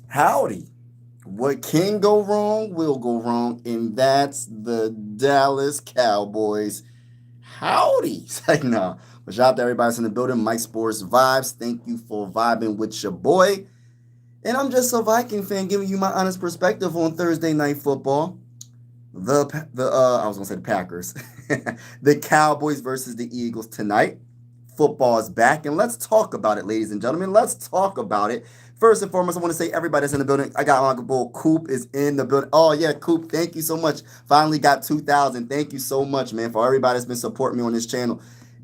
Howdy. What can go wrong will go wrong, and that's the Dallas Cowboys. Howdy. It's like, nah. But shout out to everybody that's in the building. Mike Sports Vibes. Thank you for vibing with your boy. And I'm just a Viking fan giving you my honest perspective on Thursday night football. I was gonna say the Packers. The Cowboys versus the Eagles tonight. Football is back, and let's talk about it, ladies and gentlemen. Let's talk about it. First and foremost, I want to say everybody that's in the building. I got Uncle Bull. Coop is in the building. Oh yeah, Coop. Thank you so much. Finally got 2,000. Thank you so much, man, for everybody that's been supporting me on this channel.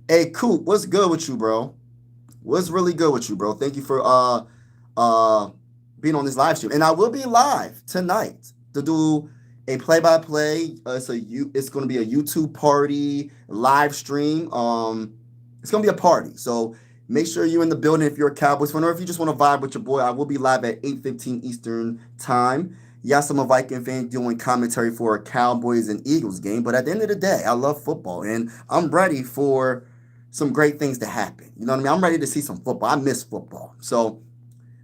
Hey, Coop, what's good with you, bro? What's really good with you, bro? Thank you for uh being on this live stream, and I will be live tonight to do a play-by-play. It's going to be a YouTube party live stream. It's going to be a party, so make sure you're in the building if you're a Cowboys fan, or if you just want to vibe with your boy. I will be live at 8:15 Eastern time. Yes, I'm a Viking fan doing commentary for a Cowboys and Eagles game, but at the end of the day, I love football, and I'm ready for some great things to happen. You know what I mean? I'm ready to see some football. I miss football. So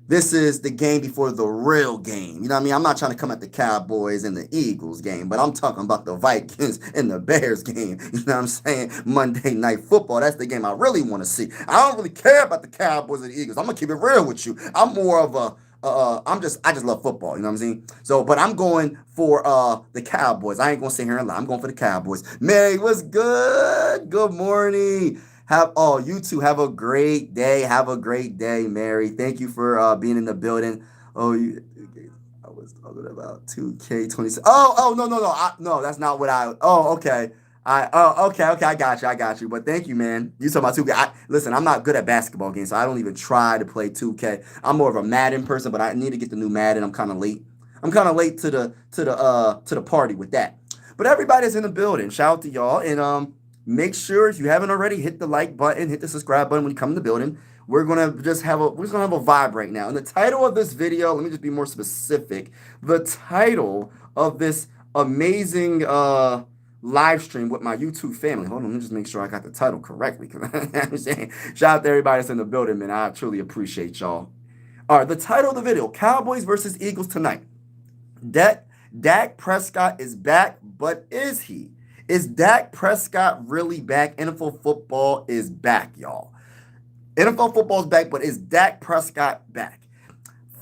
this is the game before the real game. You know what I mean? I'm not trying to come at the Cowboys and the Eagles game, but I'm talking about the Vikings and the Bears game. You know what I'm saying? Monday Night Football. That's the game I really want to see. I don't really care about the Cowboys and the Eagles. I'm gonna keep it real with you. I'm more of a I just love football, you know what I'm saying? So, but I'm going for the Cowboys. I ain't gonna sit here and lie. I'm going for the Cowboys. Mary, what's good? Good morning. You two have a great day. Have a great day, Mary. Thank you for being in the building. Oh, I was talking about 2K26. No, that's not what I. Oh, okay. Okay. I got you. But thank you, man. You talking about 2K? Listen, I'm not good at basketball games, so I don't even try to play 2K. I'm more of a Madden person, but I need to get the new Madden. I'm kind of late. I'm kind of late to the party with that. But everybody's in the building. Shout out to y'all, and make sure if you haven't already, hit the like button, hit the subscribe button when you come in the building. We're just gonna have a vibe right now. And the title of this video, let me just be more specific. The title of this amazing live stream with my YouTube family. Hold on, let me just make sure I got the title correctly. I'm saying, shout out to everybody that's in the building, man. I truly appreciate y'all. All right, the title of the video: Cowboys versus Eagles tonight. Dak, Dak Prescott is back, but is he? Is Dak Prescott really back? NFL football is back, y'all. NFL football is back, but is Dak Prescott back?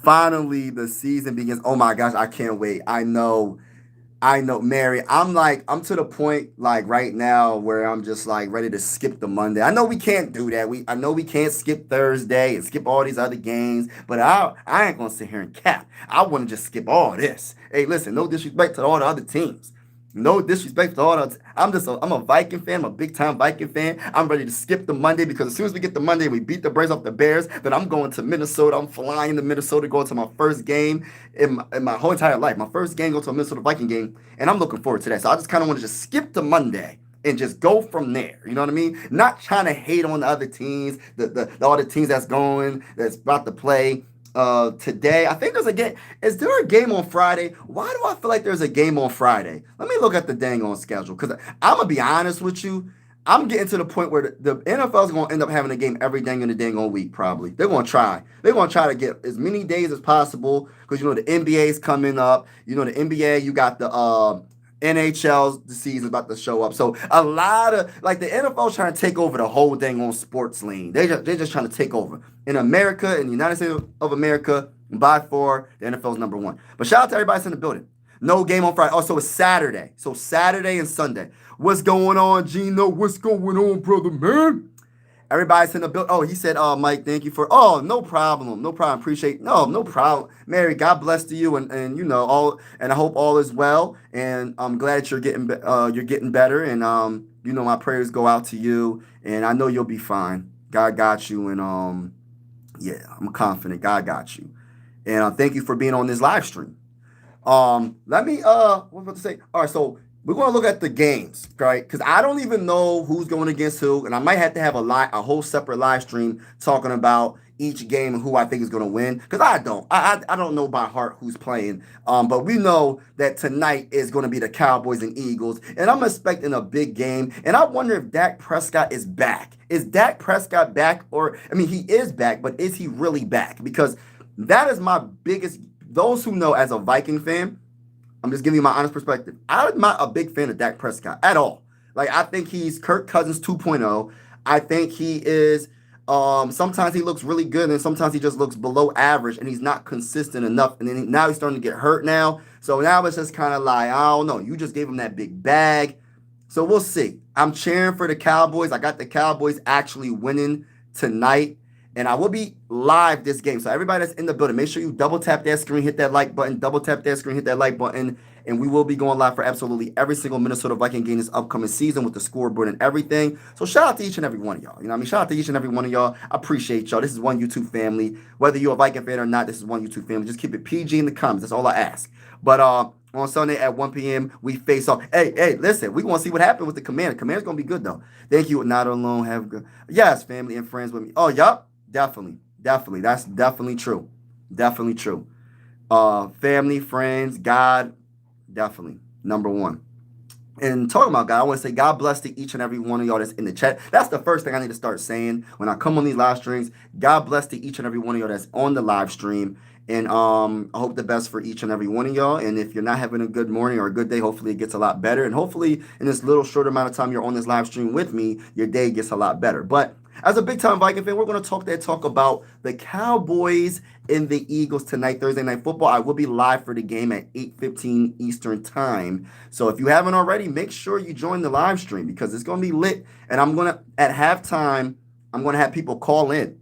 Finally, the season begins. Oh my gosh, I can't wait. I know, Mary. I'm to the point like right now where I'm just like ready to skip the Monday. I know we can't do that. I know we can't skip Thursday and skip all these other games, but I ain't gonna sit here and cap. I want to just skip all this. Hey, listen, no disrespect to all the other teams. No disrespect to all the. I'm a Viking fan. I'm a big time Viking fan. I'm ready to skip the Monday because as soon as we get the Monday, we beat the Braves off the Bears. Then I'm going to Minnesota. I'm flying to Minnesota, going to my first game in my whole entire life. My first game, go to a Minnesota Viking game, and I'm looking forward to that. So I just kind of want to just skip the Monday and just go from there. You know what I mean? Not trying to hate on the other teams, all the teams that's about to play today. I think there's a game. Is there a game on Friday? Why do I feel like there's a game on Friday? Let me look at the dang on schedule because I'm gonna be honest with you. I'm getting to the point where the NFL is going to end up having a game every dang in the dang on week. Probably they're going to try. They're going to try to get as many days as possible because you know the NBA is coming up. You know the NBA. You got the NHL's the season's about to show up. So a lot of like the NFL's trying to take over the whole thing on sports lane. They're just trying to take over. In America, in the United States of America, by far, the NFL's number one. But shout out to everybody that's in the building. No game on Friday. Oh, so it's Saturday. So Saturday and Sunday. What's going on, Gino? What's going on, brother, man? Everybody's in the building. Oh, he said, Mike, thank you for, oh, no problem. No problem. Appreciate, no problem. Mary, God bless to you. And you know, and I hope all is well. And I'm glad you're getting better. And, you know, my prayers go out to you. And I know you'll be fine. God got you. And, yeah, I'm confident God got you. And thank you for being on this live stream. Let me what was I about to say? All right, so we're gonna look at the games, right? Because I don't even know who's going against who, and I might have to have a whole separate live stream talking about each game and who I think is gonna win. Because I don't know by heart who's playing. But we know that tonight is gonna be the Cowboys and Eagles, and I'm expecting a big game. And I wonder if Dak Prescott is back. Is Dak Prescott back, or I mean, he is back, but is he really back? Because that is my biggest those who know as a Viking fan, I'm just giving you my honest perspective. I'm not a big fan of Dak Prescott at all. Like, I think he's Kirk Cousins 2.0. I think he is. Sometimes he looks really good, and sometimes he just looks below average, and he's not consistent enough. And then now he's starting to get hurt now. So now it's just kind of like, I don't know. You just gave him that big bag. So we'll see. I'm cheering for the Cowboys. I got the Cowboys actually winning tonight. And I will be live this game. So everybody that's in the building, make sure you double tap that screen, hit that like button, double tap that screen, hit that like button. And we will be going live for absolutely every single Minnesota Viking game this upcoming season with the scoreboard and everything. So shout out to each and every one of y'all. You know what I mean? Shout out to each and every one of y'all. I appreciate y'all. This is one YouTube family. Whether you're a Viking fan or not, this is one YouTube family. Just keep it PG in the comments. That's all I ask. But on Sunday at 1 p.m., we face off. Hey, listen, we want to see what happened with the Commander. Commander's going to be good, though. Thank you. Not alone. Have good. Yes, family and friends with me. Oh, yup. Definitely. That's definitely true. Definitely true. Family, friends, God, definitely. Number one. And talking about God, I want to say God bless to each and every one of y'all that's in the chat. That's the first thing I need to start saying when I come on these live streams. God bless to each and every one of y'all that's on the live stream. And I hope the best for each and every one of y'all. And if you're not having a good morning or a good day, hopefully it gets a lot better. And hopefully in this little short amount of time you're on this live stream with me, your day gets a lot better. But as a big-time Viking fan, we're going to talk about the Cowboys and the Eagles tonight, Thursday Night Football. I will be live for the game at 8:15 Eastern Time. So if you haven't already, make sure you join the live stream because it's going to be lit. And at halftime, I'm going to have people call in.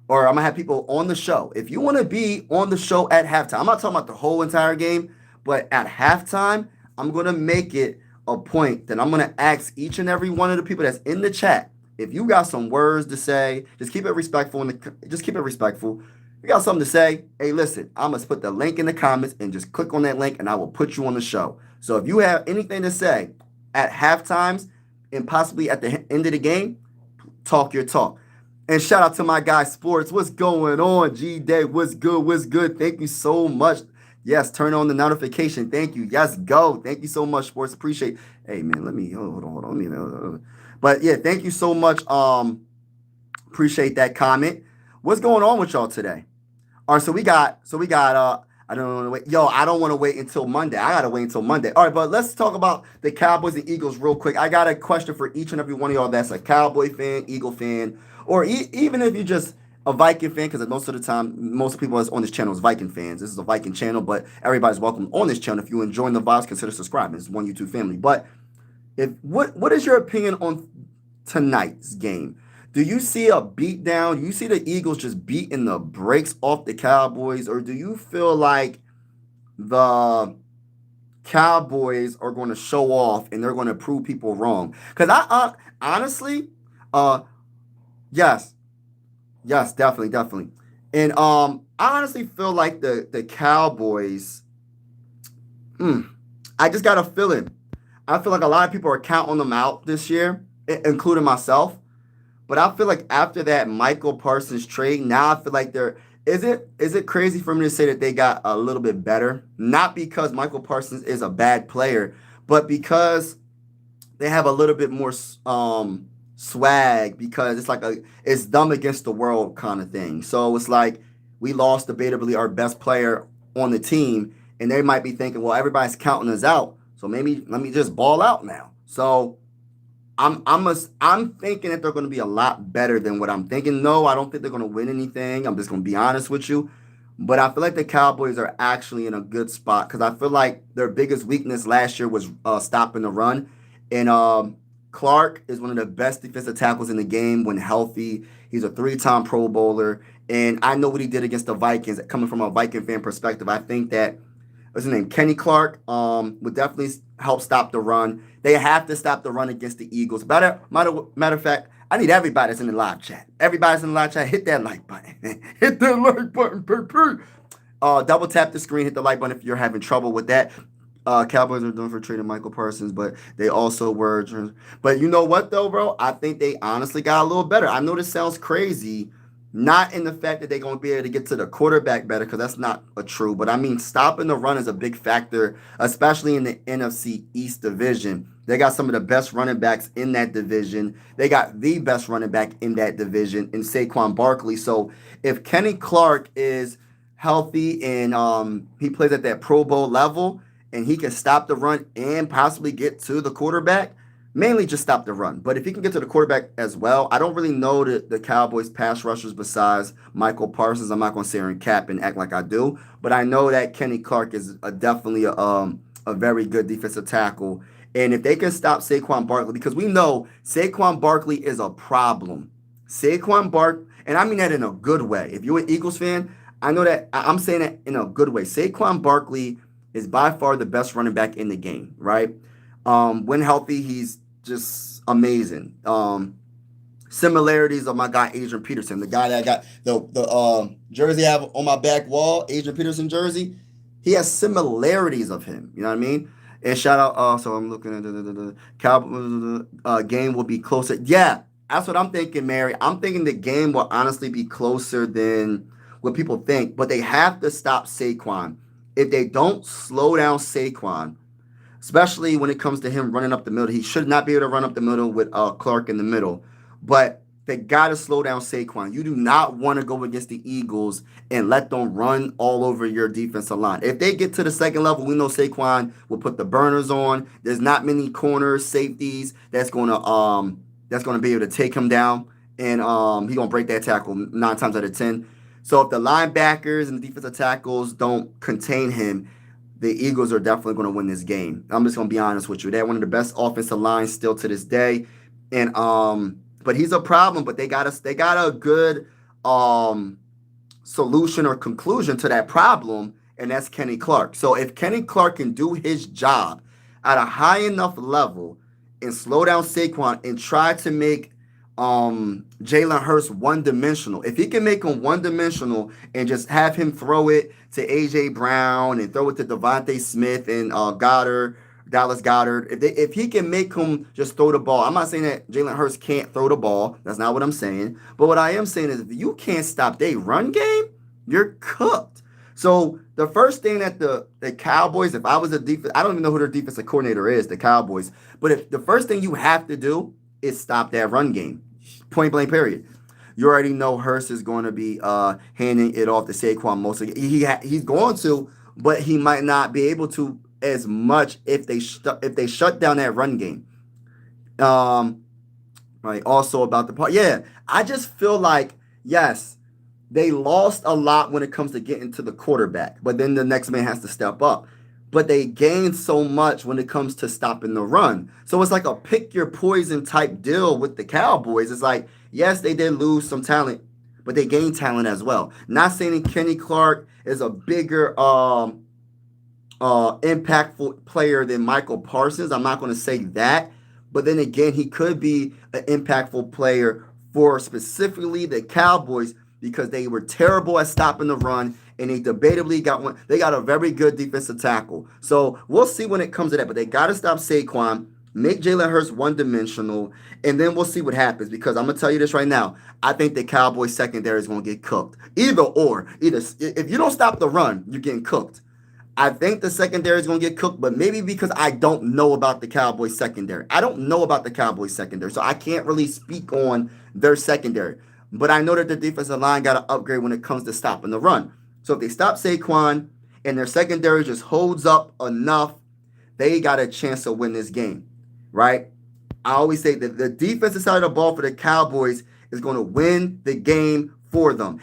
Or I'm going to have people on the show. If you want to be on the show at halftime, I'm not talking about the whole entire game, but at halftime, I'm going to make it a point that I'm going to ask each and every one of the people that's in the chat, if you got some words to say, just keep it respectful. Just keep it respectful. If you got something to say, hey, listen, I'm going to put the link in the comments and just click on that link and I will put you on the show. So if you have anything to say at halftimes and possibly at the end of the game, talk your talk. And shout out to my guy Sports. What's going on? G-Day, what's good? Thank you so much. Yes, turn on the notification. Thank you. Yes, go. Thank you so much, Sports. Appreciate. Hey, man, hold on. But yeah, thank you so much. Appreciate that comment. What's going on with y'all today? All right, so we got I don't want to wait. Yo, I don't want to wait until Monday. I gotta wait until Monday. All right, but let's talk about the Cowboys and Eagles real quick. I got a question for each and every one of y'all that's a Cowboy fan, Eagle fan, or even if you're just a Viking fan, because most of the time, most people that's on this channel is Viking fans. This is a Viking channel, but everybody's welcome on this channel. If you're enjoying the vibes, consider subscribing. It's one YouTube family. But what is your opinion on tonight's game? Do you see a beatdown? Do you see the Eagles just beating the brakes off the Cowboys? Or do you feel like the Cowboys are going to show off and they're going to prove people wrong? Because I honestly, yes, definitely. And I honestly feel like the Cowboys, I just got a feeling. I feel like a lot of people are counting them out this year, including myself. But I feel like after that Michael Parsons trade, now I feel like is it crazy for me to say that they got a little bit better? Not because Michael Parsons is a bad player, but because they have a little bit more swag, because it's them against the world kind of thing. So it's like we lost debatably our best player on the team, and they might be thinking, well, everybody's counting us out, so maybe let me just ball out now. So I'm thinking that they're going to be a lot better than what I'm thinking. No, I don't think they're going to win anything. I'm just going to be honest with you. But I feel like the Cowboys are actually in a good spot because I feel like their biggest weakness last year was stopping the run. And Clark is one of the best defensive tackles in the game when healthy. He's a 3-time Pro Bowler. And I know what he did against the Vikings. Coming from a Viking fan perspective, I think that what's his name? Kenny Clark would definitely help stop the run. They have to stop the run against the Eagles. Matter of fact, I need everybody that's in the live chat. Everybody's in the live chat. Hit that like button. Hit that like button. Double tap the screen. Hit the like button if you're having trouble with that. Cowboys are doing for trading Michael Parsons, but they also were. But you know what, though, bro? I think they honestly got a little better. I know this sounds crazy. Not in the fact that they're going to be able to get to the quarterback better, because that's not true. But, I mean, stopping the run is a big factor, especially in the NFC East division. They got some of the best running backs in that division. They got the best running back in that division in Saquon Barkley. So if Kenny Clark is healthy and he plays at that Pro Bowl level and he can stop the run and possibly get to the quarterback, mainly just stop the run. But if he can get to the quarterback as well, I don't really know the Cowboys pass rushers besides Michael Parsons. I'm not going to sit here and cap and act like I do, but I know that Kenny Clark is definitely a very good defensive tackle. And if they can stop Saquon Barkley, because we know Saquon Barkley is a problem. Saquon Barkley, and I mean that in a good way. If you're an Eagles fan, I know that I'm saying that in a good way. Saquon Barkley is by far the best running back in the game, right? When healthy, he's just amazing. Similarities of my guy Adrian Peterson, the guy that got the jersey I have on my back wall, Adrian Peterson jersey. He has similarities of him. You know what I mean? And shout out. So I'm looking at the Cowboys game will be closer. Yeah, that's what I'm thinking, Mary. I'm thinking the game will honestly be closer than what people think, but they have to stop Saquon. If they don't slow down Saquon, especially when it comes to him running up the middle. He should not be able to run up the middle with Clark in the middle. But they got to slow down Saquon. You do not want to go against the Eagles and let them run all over your defensive line. If they get to the second level, we know Saquon will put the burners on. There's not many corners, safeties that's gonna be able to take him down, and he's gonna break that tackle 9 times out of 10. So if the linebackers and the defensive tackles don't contain him, the Eagles are definitely going to win this game. I'm just going to be honest with you. They're one of the best offensive lines still to this day, and but he's a problem. But they got a good solution or conclusion to that problem, and that's Kenny Clark. So if Kenny Clark can do his job at a high enough level and slow down Saquon and try to make Jalen Hurts one dimensional. If he can make him one dimensional and just have him throw it to AJ Brown and throw it to Devontae Smith and Dallas Goddard, if he can make him just throw the ball, I'm not saying that Jalen Hurts can't throw the ball. That's not what I'm saying. But what I am saying is if you can't stop their run game, you're cooked. So the first thing that the Cowboys, if I was a defense, I don't even know who their defensive coordinator is, the Cowboys. But if the first thing you have to do is stop that run game. Point blank, period. You already know Hurst is going to be handing it off to Saquon mostly. He's going to, but he might not be able to as much if they shut down that run game. Right. Also about the part, yeah. I just feel like yes, they lost a lot when it comes to getting to the quarterback, but then the next man has to step up. But they gained so much when it comes to stopping the run. So it's like a pick your poison type deal with the Cowboys. It's like, yes, they did lose some talent, but they gained talent as well. Not saying Kenny Clark is a bigger impactful player than Michael Parsons. I'm not going to say that. But then again, he could be an impactful player for specifically the Cowboys because they were terrible at stopping the run and they debatably got one. They got a very good defensive tackle. So we'll see when it comes to that. But they got to stop Saquon, make Jalen Hurts one-dimensional, and then we'll see what happens. Because I'm going to tell you this right now. I think the Cowboys secondary is going to get cooked. Either if you don't stop the run, you're getting cooked. I think the secondary is going to get cooked, but maybe because I don't know about the Cowboys secondary. I don't know about the Cowboys secondary, so I can't really speak on their secondary. But I know that the defensive line got to upgrade when it comes to stopping the run. So if they stop Saquon and their secondary just holds up enough, they got a chance to win this game, right? I always say that the defensive side of the ball for the Cowboys is going to win the game for them.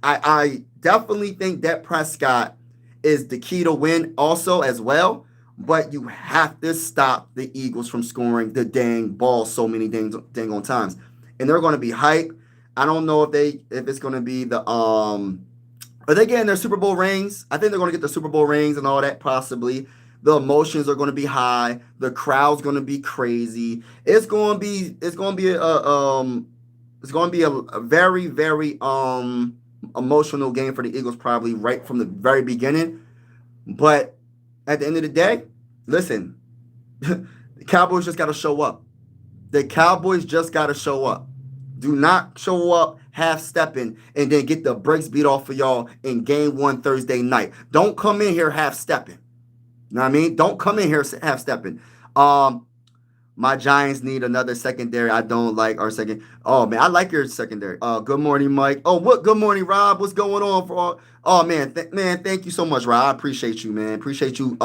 I definitely think that Prescott is the key to win also as well. But you have to stop the Eagles from scoring the dang ball so many dang on times. And they're going to be hyped. I don't know if it's going to be are they getting their Super Bowl rings? I think they're going to get the Super Bowl rings and all that possibly. The emotions are going to be high. The crowd's going to be crazy. It's going to be a very very emotional game for the Eagles probably right from the very beginning. But at the end of the day, listen, the Cowboys just got to show up. The Cowboys just got to show up. Do not show up half-stepping and then get the brakes beat off of y'all in game 1 Thursday night. Don't come in here half-stepping. You know what I mean? Don't come in here half-stepping. My Giants need another secondary. I don't like our second. Oh man, I like your secondary. Good morning, Mike. Oh, what? Good morning, Rob. What's going on for all? Oh man, man, thank you so much, Rob. I appreciate you, man. Appreciate you.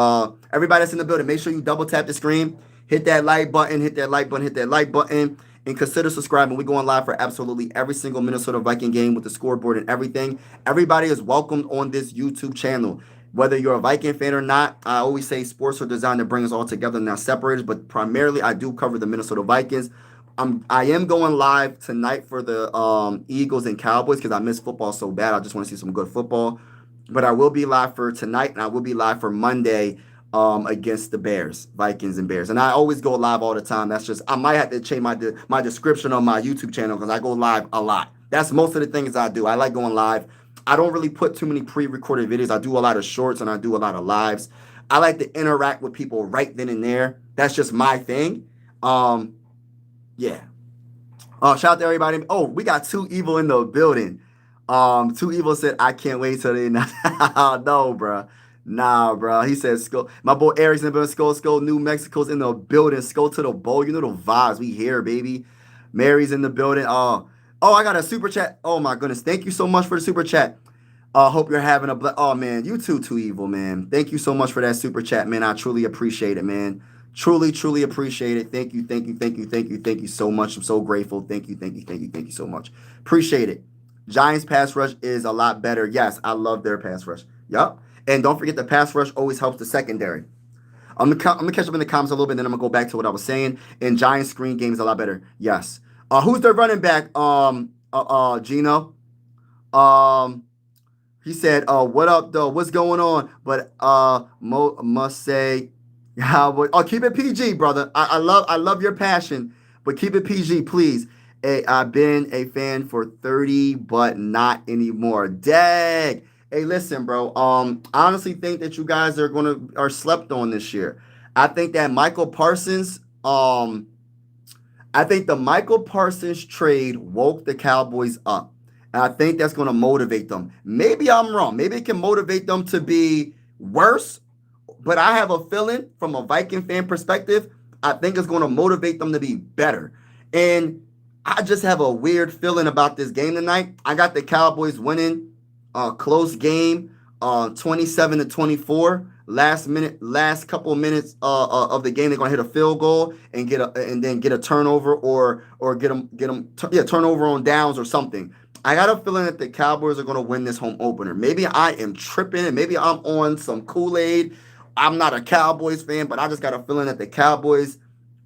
Everybody that's in the building, make sure you double tap the screen, hit that like button, hit that like button, hit that like button, and consider subscribing. We're going live for absolutely every single Minnesota Viking game with the scoreboard and everything. Everybody is welcomed on this YouTube channel. Whether you're a Viking fan or not, I always say sports are designed to bring us all together, not separate us. But primarily, I do cover the Minnesota Vikings. I am going live tonight for the Eagles and Cowboys because I miss football so bad. I just want to see some good football. But I will be live for tonight, and I will be live for Monday against the Bears, Vikings and Bears. And I always go live all the time. That's just I might have to change my description on my YouTube channel because I go live a lot. That's most of the things I do. I like going live. I don't really put too many pre-recorded videos. I do a lot of shorts and I do a lot of lives. I like to interact with people right then and there. That's just my thing. Yeah. Shout out to everybody. Oh, we got Too Evil in the building. Too Evil said, I can't wait till they no, bro. Nah, bro. He said, Skull. My boy Eric's in the building. Skull. New Mexico's in the building. Skull to the bowl. You know the vibes. We here, baby. Mary's in the building. Oh, I got a super chat. Oh my goodness. Thank you so much for the super chat. Hope you're having a oh man, you too evil, man. Thank you so much for that super chat, man. I truly appreciate it, man. Truly appreciate it. Thank you so much. I'm so grateful. Thank you so much. Appreciate it. Giants pass rush is a lot better. Yes, I love their pass rush. Yup. And don't forget the pass rush always helps the secondary. I'm gonna catch up in the comments a little bit, then I'm gonna go back to what I was saying. And Giants screen game is a lot better. Yes. Who's their running back? Gino. He said, what up though? What's going on? But must say, Cowboys. Oh, keep it PG, brother. I love your passion, but keep it PG, please. Hey, I've been a fan for 30, but not anymore. Dag. Hey, listen, bro. I honestly think that you guys are slept on this year. I think that Michael Parsons, I think the Michael Parsons trade woke the Cowboys up. And I think that's going to motivate them. Maybe I'm wrong. Maybe it can motivate them to be worse. But I have a feeling from a Viking fan perspective, I think it's going to motivate them to be better. And I just have a weird feeling about this game tonight. I got the Cowboys winning a close game, 27-24. Last couple of minutes of the game, they're gonna hit a field goal and then get a turnover or get them turnover on downs or something. I got a feeling that the Cowboys are gonna win this home opener. Maybe I am tripping and maybe I'm on some Kool-Aid. I'm not a Cowboys fan, but I just got a feeling that the Cowboys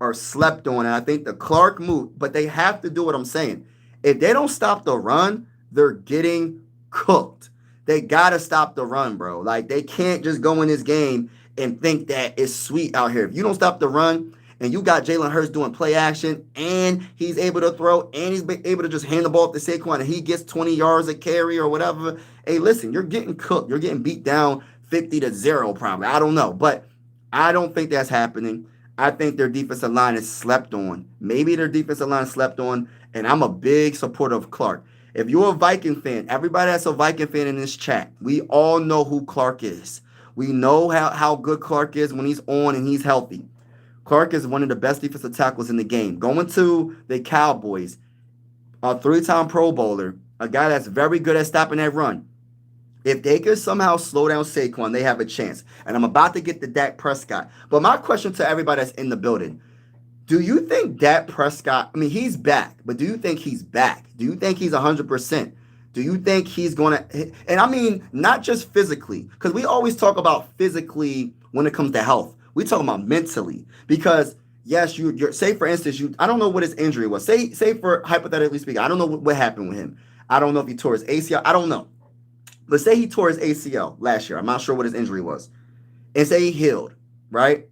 are slept on. And I think the Clark move, but they have to do what I'm saying. If they don't stop the run, they're getting cooked. They got to stop the run, bro. Like, they can't just go in this game and think that it's sweet out here. If you don't stop the run and you got Jalen Hurts doing play action and he's able to throw and he's able to just hand the ball to Saquon and he gets 20 yards a carry or whatever, hey, listen, you're getting cooked. You're getting beat down 50-0 probably. I don't know. But I don't think that's happening. I think their defensive line is slept on. Maybe their defensive line is slept on, and I'm a big supporter of Clark. If you're a Viking fan, everybody that's a Viking fan in this chat, we all know who Clark is. We know how good Clark is when he's on and he's healthy. Clark is one of the best defensive tackles in the game. Going to the Cowboys, a 3-time Pro Bowler, a guy that's very good at stopping that run. If they could somehow slow down Saquon, they have a chance. And I'm about to get to Dak Prescott. But my question to everybody that's in the building, do you think Dak Prescott, I mean, he's back, but do you think he's back? Do you think he's 100%? Do you think he's going to, and I mean, not just physically, because we always talk about physically when it comes to health. We talk about mentally, because yes, you're say for instance, I don't know what his injury was. Say for hypothetically speaking, I don't know what happened with him. I don't know if he tore his ACL. I don't know. But say he tore his ACL last year. I'm not sure what his injury was. And say he healed, right?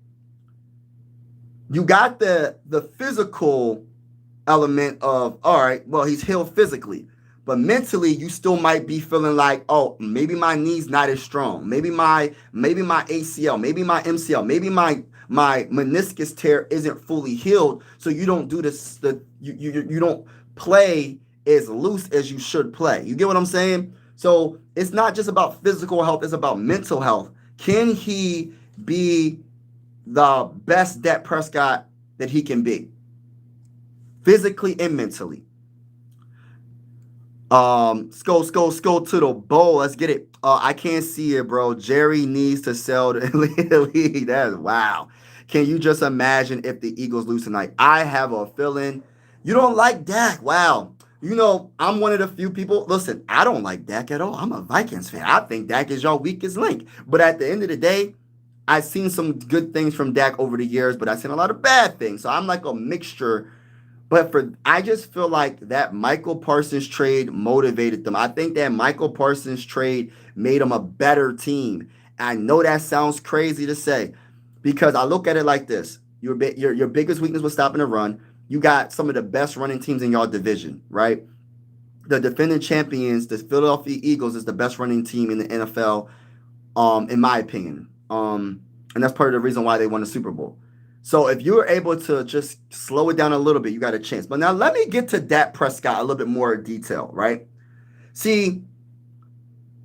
You got the physical element of, all right, well, he's healed physically. But mentally, you still might be feeling like, oh, maybe my knee's not as strong. Maybe my ACL, maybe my MCL, maybe my meniscus tear isn't fully healed. So you don't do this, you don't play as loose as you should play. You get what I'm saying? So it's not just about physical health, it's about mental health. Can he be the best Dak Prescott that he can be, physically and mentally. Skull to the bowl. Let's get it. I can't see it, bro. Jerry needs to sell the league. That's wow. Can you just imagine if the Eagles lose tonight? I have a feeling you don't like Dak. Wow. You know, I'm one of the few people. Listen, I don't like Dak at all. I'm a Vikings fan. I think Dak is your weakest link. But at the end of the day, I've seen some good things from Dak over the years, but I've seen a lot of bad things. So I'm like a mixture, but I just feel like that Michael Parsons trade motivated them. I think that Michael Parsons trade made them a better team. I know that sounds crazy to say because I look at it like this. Your biggest weakness was stopping the run. You got some of the best running teams in your division, right? The defending champions, the Philadelphia Eagles, is the best running team in the NFL, in my opinion. And that's part of the reason why they won the Super Bowl. So if you're able to just slow it down a little bit, you got a chance. But now let me get to Dak Prescott a little bit more detail, right? See,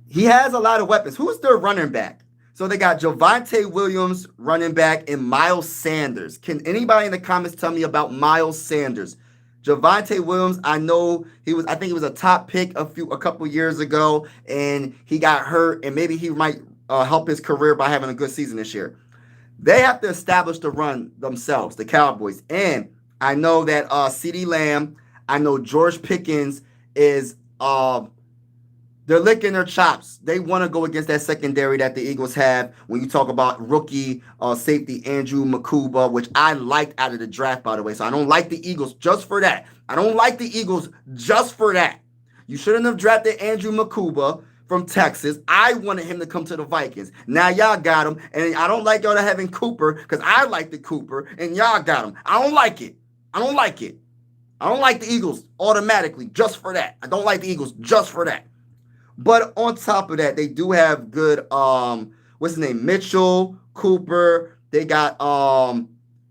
he has a lot of weapons. Who's their running back? So they got Javonte Williams, running back, and Miles Sanders. Can anybody in the comments tell me about Miles Sanders? Javonte Williams, I know I think he was a top pick a couple years ago, and he got hurt, and maybe he might help his career by having a good season this year. They have to establish the run themselves, the Cowboys. And I know that CeeDee Lamb, I know George Pickens is they're licking their chops. They want to go against that secondary that the Eagles have. When you talk about rookie safety Andrew Makuba, which I liked out of the draft, by the way. So I don't like the Eagles just for that. I don't like the Eagles just for that. You shouldn't have drafted Andrew Makuba from Texas. I wanted him to come to the Vikings. Now y'all got him. And I don't like y'all having Cooper because I like the Cooper and y'all got him. I don't like it. I don't like it. I don't like the Eagles automatically just for that. I don't like the Eagles just for that. But on top of that, they do have good, what's his name? Mitchell, Cooper. They got,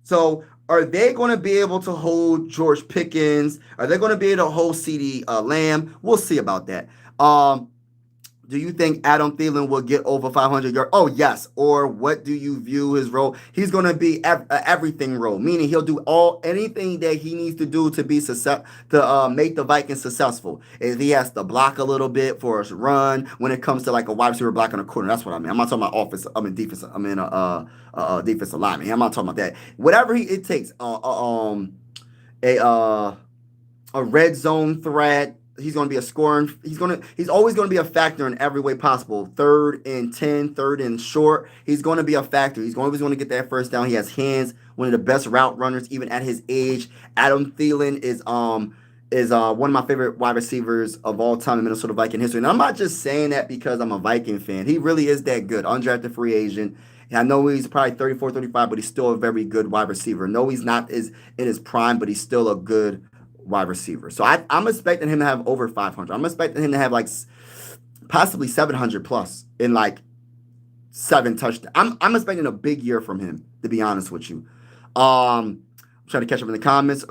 so are they going to be able to hold George Pickens? Are they going to be able to hold CeeDee Lamb? We'll see about that. Do you think Adam Thielen will get over 500 yards? Oh, yes. Or what do you view his role? He's going to be everything role, meaning he'll do anything that he needs to do to be to make the Vikings successful. If he has to block a little bit for his run, when it comes to like a wide receiver blocking a corner, that's what I mean. I'm not talking about offense. I'm in defense. I'm in defensive lineman. I'm not talking about that. Whatever it takes. A red zone threat. He's going to be a scoring. He's always going to be a factor in every way possible. 3rd and 10, 3rd and short. He's going to be a factor. He's always going to get that first down. He has hands. One of the best route runners, even at his age. Adam Thielen is one of my favorite wide receivers of all time in Minnesota Viking history. And I'm not just saying that because I'm a Viking fan. He really is that good. Undrafted free agent. And I know he's probably 34, 35, but he's still a very good wide receiver. No, he's not in his prime, but he's still a good wide receiver. So I'm expecting him to have over 500. I'm expecting him to have like possibly 700 plus in like 7 touchdowns. I'm expecting a big year from him, to be honest with you. I'm trying to catch up in the comments.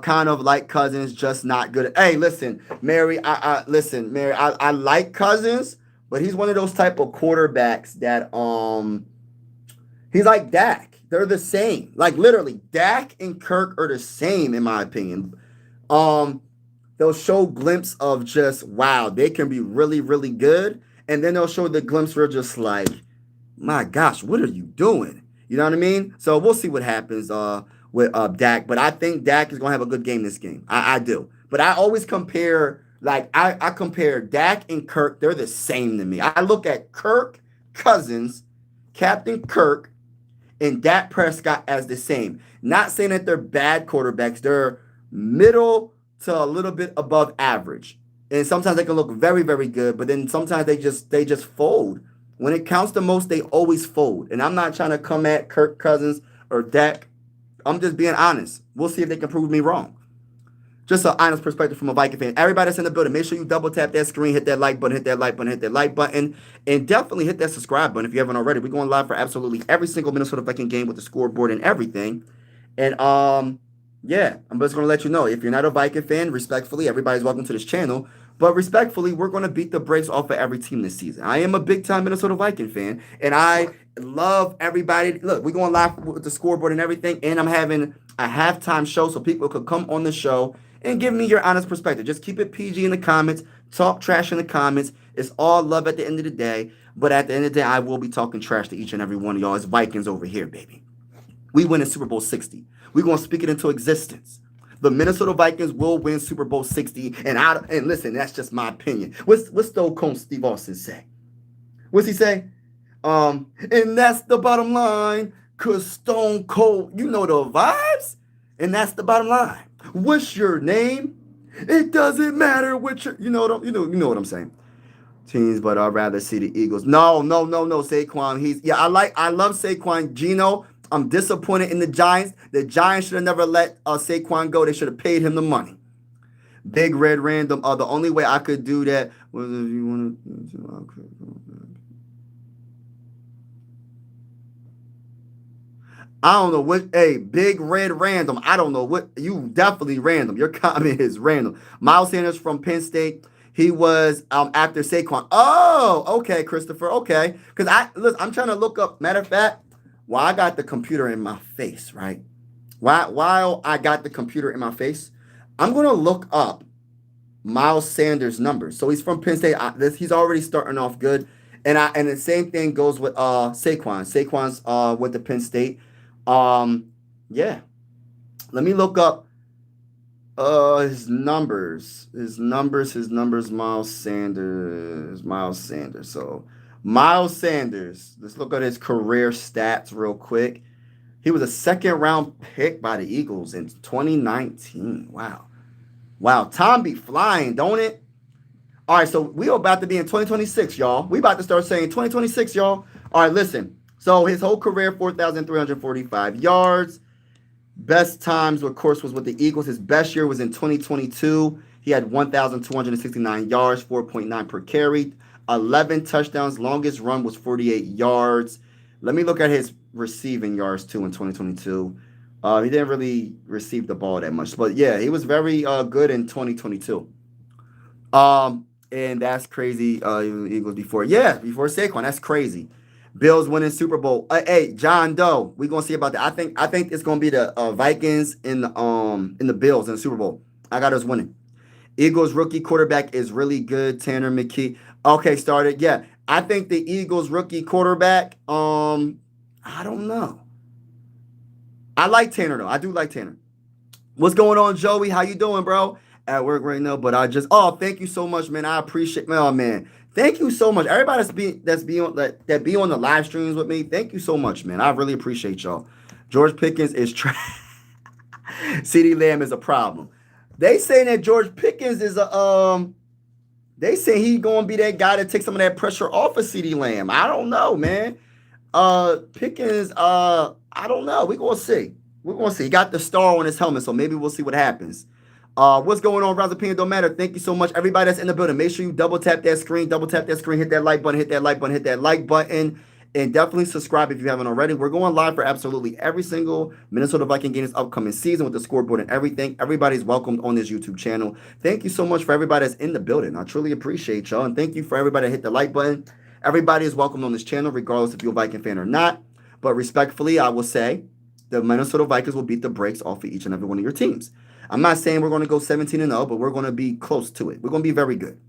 Kind of like Cousins, just not good. Hey, listen, Mary. I like Cousins, but he's one of those type of quarterbacks that he's like Dak. They're the same. Like literally, Dak and Kirk are the same in my opinion. They'll show glimpse of just wow, they can be really, really good, and then they'll show the glimpse where just like, my gosh, what are you doing? You know what I mean? So we'll see what happens with Dak, but I think Dak is gonna have a good game this game. I do, but I always compare I compare Dak and Kirk. They're the same to me. I look at Kirk Cousins, Captain Kirk, and Dak Prescott as the same. Not saying that they're bad quarterbacks. They're middle to a little bit above average. And sometimes they can look very, very good, but then sometimes they just fold. When it counts the most, they always fold. And I'm not trying to come at Kirk Cousins or Dak. I'm just being honest. We'll see if they can prove me wrong. Just an honest perspective from a Viking fan. Everybody that's in the building, make sure you double tap that screen, hit that like button, and definitely hit that subscribe button if you haven't already. We're going live for absolutely every single Minnesota Viking game with the scoreboard and everything. And yeah, I'm just going to let you know, if you're not a Viking fan, respectfully, everybody's welcome to this channel. But respectfully, we're going to beat the brakes off of every team this season. I am a big time Minnesota Viking fan, and I love everybody. Look, we're going live with the scoreboard and everything, and I'm having a halftime show so people could come on the show and give me your honest perspective. Just keep it PG in the comments, talk trash in the comments. It's all love at the end of the day, but at the end of the day, I will be talking trash to each and every one of y'all. It's Vikings over here, baby. We win in Super Bowl 60. We're going to speak it into existence. The Minnesota Vikings will win Super Bowl 60. And listen, that's just my opinion. What's Stone Cold Steve Austin say? What's he say? And that's the bottom line. Cause Stone Cold, you know the vibes. And that's the bottom line. What's your name? It doesn't matter what you know what I'm saying. Teams, but I'd rather see the Eagles. No, Saquon. I love Saquon. Gino, I'm disappointed in the Giants. The Giants should have never let Saquon go. They should have paid him the money. Big Red Random. The only way I could do that was if you want to. I don't know what. Hey, Big Red Random. I don't know what. You definitely random. Your comment is random. Miles Sanders from Penn State. He was after Saquon. Oh, okay, Christopher. Okay, because I'm trying to look up. Matter of fact, while I got the computer in my face, right? While I got the computer in my face, I'm gonna look up Miles Sanders' numbers. So he's from Penn State. He's already starting off good, and the same thing goes with Saquon. Saquon's with the Penn State. Yeah. Let me look up his numbers. Miles Sanders. So Miles Sanders. Let's look at his career stats real quick. He was a second round pick by the Eagles in 2019. Wow. Time be flying, don't it? All right, so we are about to be in 2026, y'all. We about to start saying 2026, y'all. All right, listen. So his whole career, 4,345 yards. Best times, of course, was with the Eagles. His best year was in 2022. He had 1,269 yards, 4.9 per carry, 11 touchdowns. Longest run was 48 yards. Let me look at his receiving yards, too, in 2022. He didn't really receive the ball that much. But, yeah, he was very good in 2022. And that's crazy. Eagles before Saquon. That's crazy. Bills winning Super Bowl. Hey, John Doe, we're gonna see about that. I think it's gonna be the Vikings in the Bills in the Super Bowl. I got us winning. Eagles rookie quarterback is really good. Tanner McKee. Okay, started. Yeah, I think the Eagles rookie quarterback. I don't know. I like Tanner though. I do like Tanner. What's going on, Joey? How you doing, bro? At work right now, but thank you so much, man. I appreciate, man. Thank you so much. Everybody that be on the live streams with me. Thank you so much, man. I really appreciate y'all. George Pickens is trash. CeeDee Lamb is a problem. They saying that George Pickens is they say he gonna be that guy that takes some of that pressure off of CeeDee Lamb. I don't know, man. Pickens, I don't know. We're gonna see. He got the star on his helmet, so maybe we'll see what happens. What's going on, Rouse Opinion? Don't matter. Thank you so much. Everybody that's in the building, make sure you double tap that screen, hit that like button, and definitely subscribe if you haven't already. We're going live for absolutely every single Minnesota Viking game this upcoming season with the scoreboard and everything. Everybody's welcomed on this YouTube channel. Thank you so much for everybody that's in the building. I truly appreciate y'all, and thank you for everybody that hit the like button. Everybody is welcome on this channel, regardless if you're a Viking fan or not. But respectfully, I will say the Minnesota Vikings will beat the brakes off of each and every one of your teams. I'm not saying we're going to go 17-0, but we're going to be close to it. We're going to be very good.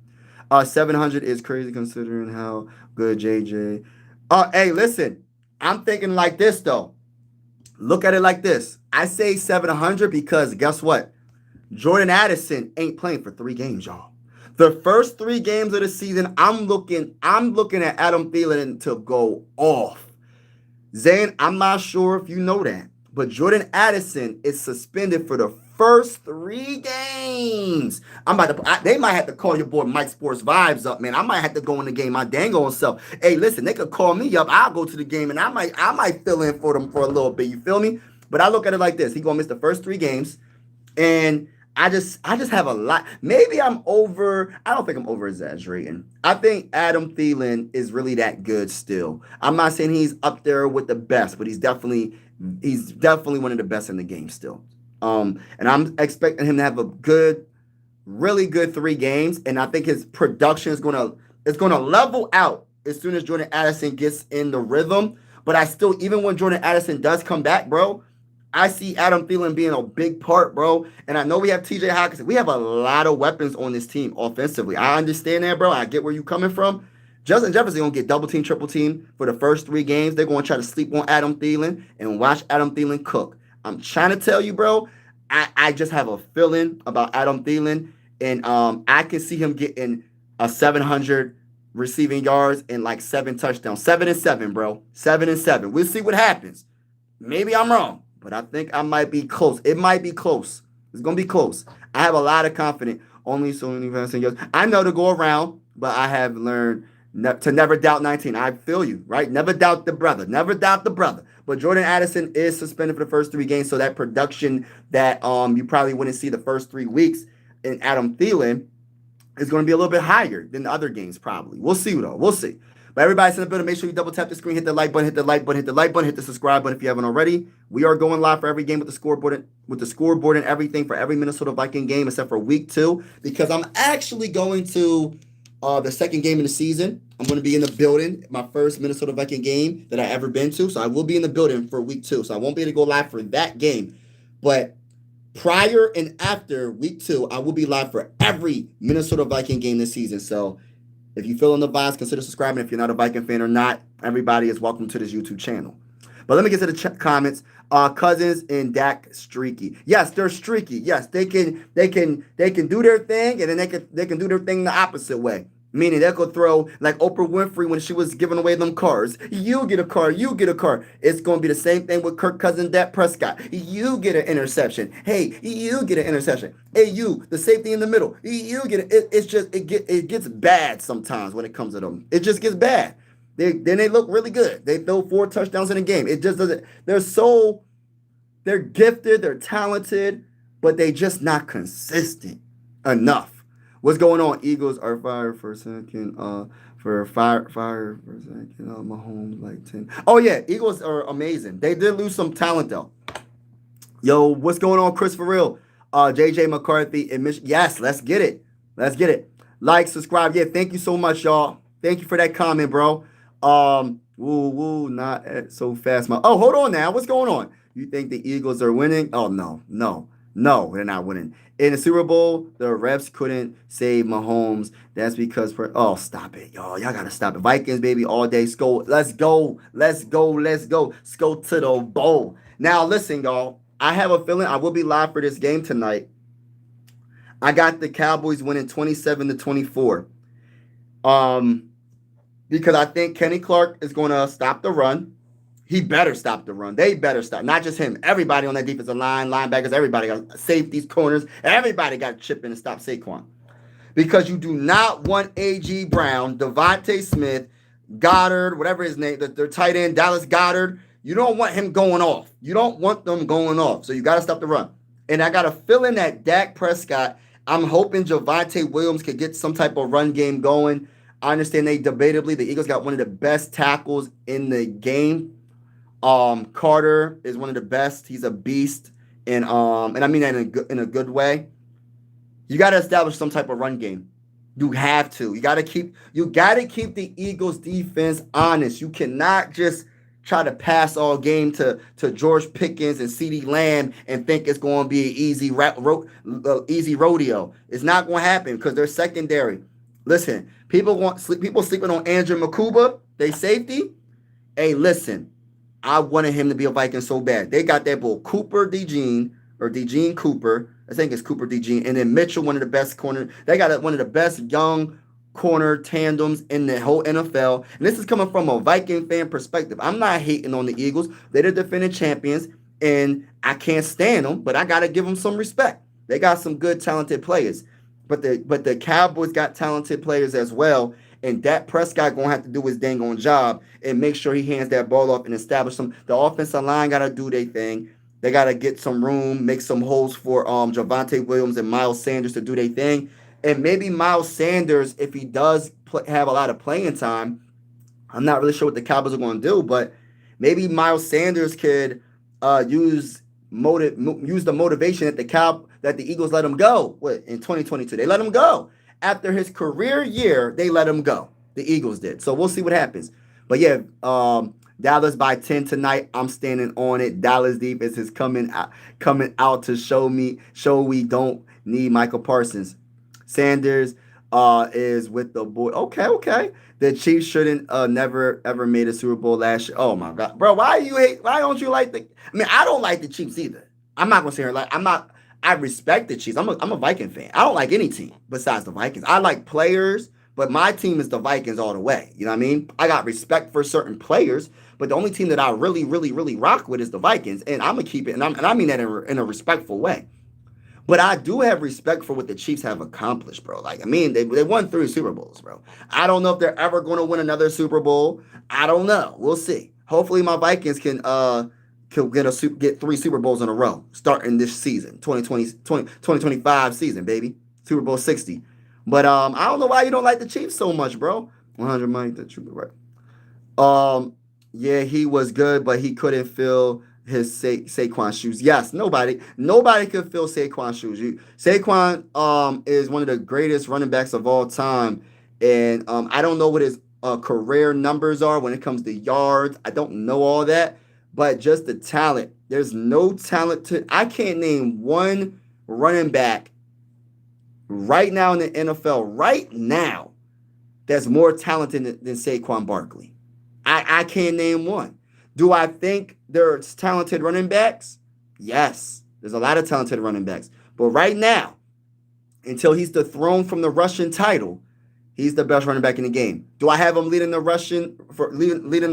700 is crazy considering how good JJ. Hey, listen. I'm thinking like this, though. Look at it like this. I say 700 because guess what? Jordan Addison ain't playing for 3 games, y'all. The first 3 games of the season, I'm looking at Adam Thielen to go off. Zane, I'm not sure if you know that, but Jordan Addison is suspended for the first 3 games. They might have to call your boy Mike Sports Vibes up, man. I might have to go in the game my dang old self. Hey, listen, they could call me up. I'll go to the game and I might fill in for them for a little bit. You feel me? But I look at it like this: he gonna miss the first 3 games, and I just have a lot. Maybe I'm over. I don't think I'm over exaggerating. I think Adam Thielen is really that good still. I'm not saying he's up there with the best, but he's definitely one of the best in the game still. And I'm expecting him to have a good really good 3 games, and I think his production is gonna level out as soon as Jordan Addison gets in the rhythm. But I still, even when Jordan Addison does come back, bro, I see Adam Thielen being a big part, bro. And I know we have TJ Hawkinson. We have a lot of weapons on this team offensively. I understand that, bro. I get where you're coming from. Justin Jefferson gonna get double team, triple team for the first 3 games. They're gonna try to sleep on Adam Thielen and watch Adam Thielen cook. I'm trying to tell you, bro. I just have a feeling about Adam Thielen, and I can see him getting a 700 receiving yards and like 7 touchdowns. 7-7, bro. 7-7. We'll see what happens. Maybe I'm wrong, but I think I might be close. It might be close. It's gonna be close. I have a lot of confidence. Only so many passing yards. I know to go around, but I have learned to never doubt 19. I feel you, right? Never doubt the brother. Never doubt the brother. But Jordan Addison is suspended for the first 3 games, so that production that you probably wouldn't see the first 3 weeks in Adam Thielen is going to be a little bit higher than the other games, probably. We'll see, though. We'll see. But everybody's in the building. Make sure you double tap the screen, hit the like button, hit the like button, hit the like button, hit the subscribe button if you haven't already. We are going live for every game with the scoreboard and everything for every Minnesota Viking game except for week 2, because I'm actually going to the second game of the season. I'm going to be in the building, my first Minnesota Viking game that I ever been to. So I will be in the building for week 2. So I won't be able to go live for that game. But prior and after week 2, I will be live for every Minnesota Viking game this season. So if you feel in the vibes, consider subscribing. If you're not a Viking fan or not, everybody is welcome to this YouTube channel. But let me get to the comments. Cousins and Dak streaky. Yes, they're streaky. Yes, they can do their thing, and then they can do their thing the opposite way. Meaning they could throw like Oprah Winfrey when she was giving away them cars. You get a car, you get a car. It's going to be the same thing with Kirk Cousins, Dak Prescott. You get an interception. Hey, you get an interception. Hey, you, the safety in the middle. You get it. It's just it gets bad sometimes when it comes to them. It just gets bad. Then they look really good. They throw 4 touchdowns in a game. It just doesn't. They're gifted, they're talented, but they just not consistent enough. What's going on? Eagles are fired for a second. Fire for a second. Mahomes like 10. Oh yeah, Eagles are amazing. They did lose some talent though. Yo, what's going on, Chris? For real? JJ McCarthy and yes, let's get it. Let's get it. Like, subscribe. Yeah, thank you so much, y'all. Thank you for that comment, bro. Not so fast. Oh, hold on now. What's going on? You think the Eagles are winning? Oh no, they're not winning. In the Super Bowl, the refs couldn't save Mahomes. That's because stop it, y'all. Y'all gotta stop it. Vikings, baby, all day. Let's go. Let's go to the bowl. Now, listen, y'all. I have a feeling I will be live for this game tonight. I got the Cowboys winning 27-24. Because I think Kenny Clark is going to stop the run. He better stop the run. They better stop. Not just him. Everybody on that defensive line, linebackers, everybody got safeties, corners. Everybody got to chip in and stop Saquon. Because you do not want A.G. Brown, Devontae Smith, Goddard, whatever his name, their tight end, Dallas Goddard. You don't want him going off. You don't want them going off. So you got to stop the run. And I got a feeling that Dak Prescott, I'm hoping Javonte Williams could get some type of run game going. I understand debatably the Eagles got one of the best tackles in the game. Carter is one of the best. He's a beast, and I mean that in a good way. You got to establish some type of run game. You have to. You got to keep the Eagles defense honest. You cannot just try to pass all game to George Pickens and CeeDee Lamb and think it's going to be an easy rodeo. It's not going to happen because they're secondary. Listen, people sleeping on Andrew Makuba, they safety. Hey, listen. I wanted him to be a Viking so bad. They got that bull Cooper DeJean Cooper. I think it's Cooper DeJean. And then Mitchell, one of the best corner. They got one of the best young corner tandems in the whole NFL. And this is coming from a Viking fan perspective. I'm not hating on the Eagles. They're the defending champions, and I can't stand them, but I got to give them some respect. They got some good, talented players. But the Cowboys got talented players as well. And Dak Prescott going to have to do his dang on job and make sure he hands that ball off and establish some. The offensive line got to do their thing. They got to get some room, make some holes for Javonte Williams and Miles Sanders to do their thing. And maybe Miles Sanders, if he does have a lot of playing time, I'm not really sure what the Cowboys are going to do, but maybe Miles Sanders could use the motivation that that the Eagles let him go. What, in 2022? They let him go. After his career year, they let him go. The Eagles did. So we'll see what happens. But yeah, Dallas by 10 tonight. I'm standing on it. Dallas defense is coming out to show we don't need Michael Parsons. Sanders is with the boy. Okay, okay. The Chiefs shouldn't never ever made a Super Bowl last year. Oh my God, bro, why don't you like the? I mean, I don't like the Chiefs either. I'm not gonna say her like I'm not. I respect the Chiefs. I'm a Viking fan. I don't like any team besides the Vikings. I like players, but my team is the Vikings all the way. You know what I mean? I got respect for certain players, but the only team that I really, really, really rock with is the Vikings, and I'm gonna keep it. And I mean that in a respectful way. But I do have respect for what the Chiefs have accomplished, bro. Like, I mean, they won 3 Super Bowls, bro. I don't know if they're ever going to win another Super Bowl. I don't know. We'll see. Hopefully, my Vikings can get 3 Super Bowls in a row starting this season, 2025 season, baby. Super Bowl 60. But I don't know why you don't like the Chiefs so much, bro. 100 Mike, the truth, right? Um, yeah, he was good, but he couldn't fill his Saquon shoes. Yes, nobody could fill Saquon shoes. Saquon is one of the greatest running backs of all time, and I don't know what his career numbers are when it comes to yards. I don't know all that, but just the talent. There's no talent to. I can't name one running back right now in the NFL right now that's more talented than Saquon Barkley. I can't name one. Do I think there's talented running backs? Yes, there's a lot of talented running backs. But right now, until he's dethroned from the Russian title, he's the best running back in the game. Do I have him leading the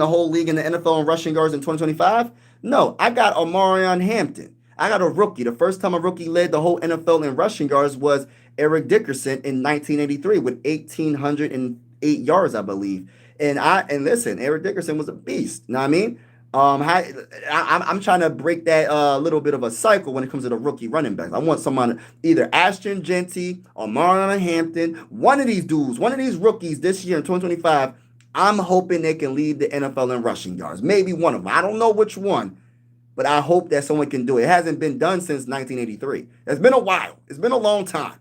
whole league in the NFL in rushing yards in 2025? No, I got Omarion Hampton. I got a rookie. The first time a rookie led the whole NFL in rushing yards was Eric Dickerson in 1983 with 1,808 yards, I believe. And listen, Eric Dickerson was a beast. You know what I mean? I'm trying to break that little bit of a cycle when it comes to the rookie running backs. I want someone either Ashton Genty or Marlon Hampton, one of these dudes, one of these rookies this year in 2025. I'm hoping they can lead the NFL in rushing yards. Maybe one of them. I don't know which one, but I hope that someone can do it. It hasn't been done since 1983. It's been a while. It's been a long time.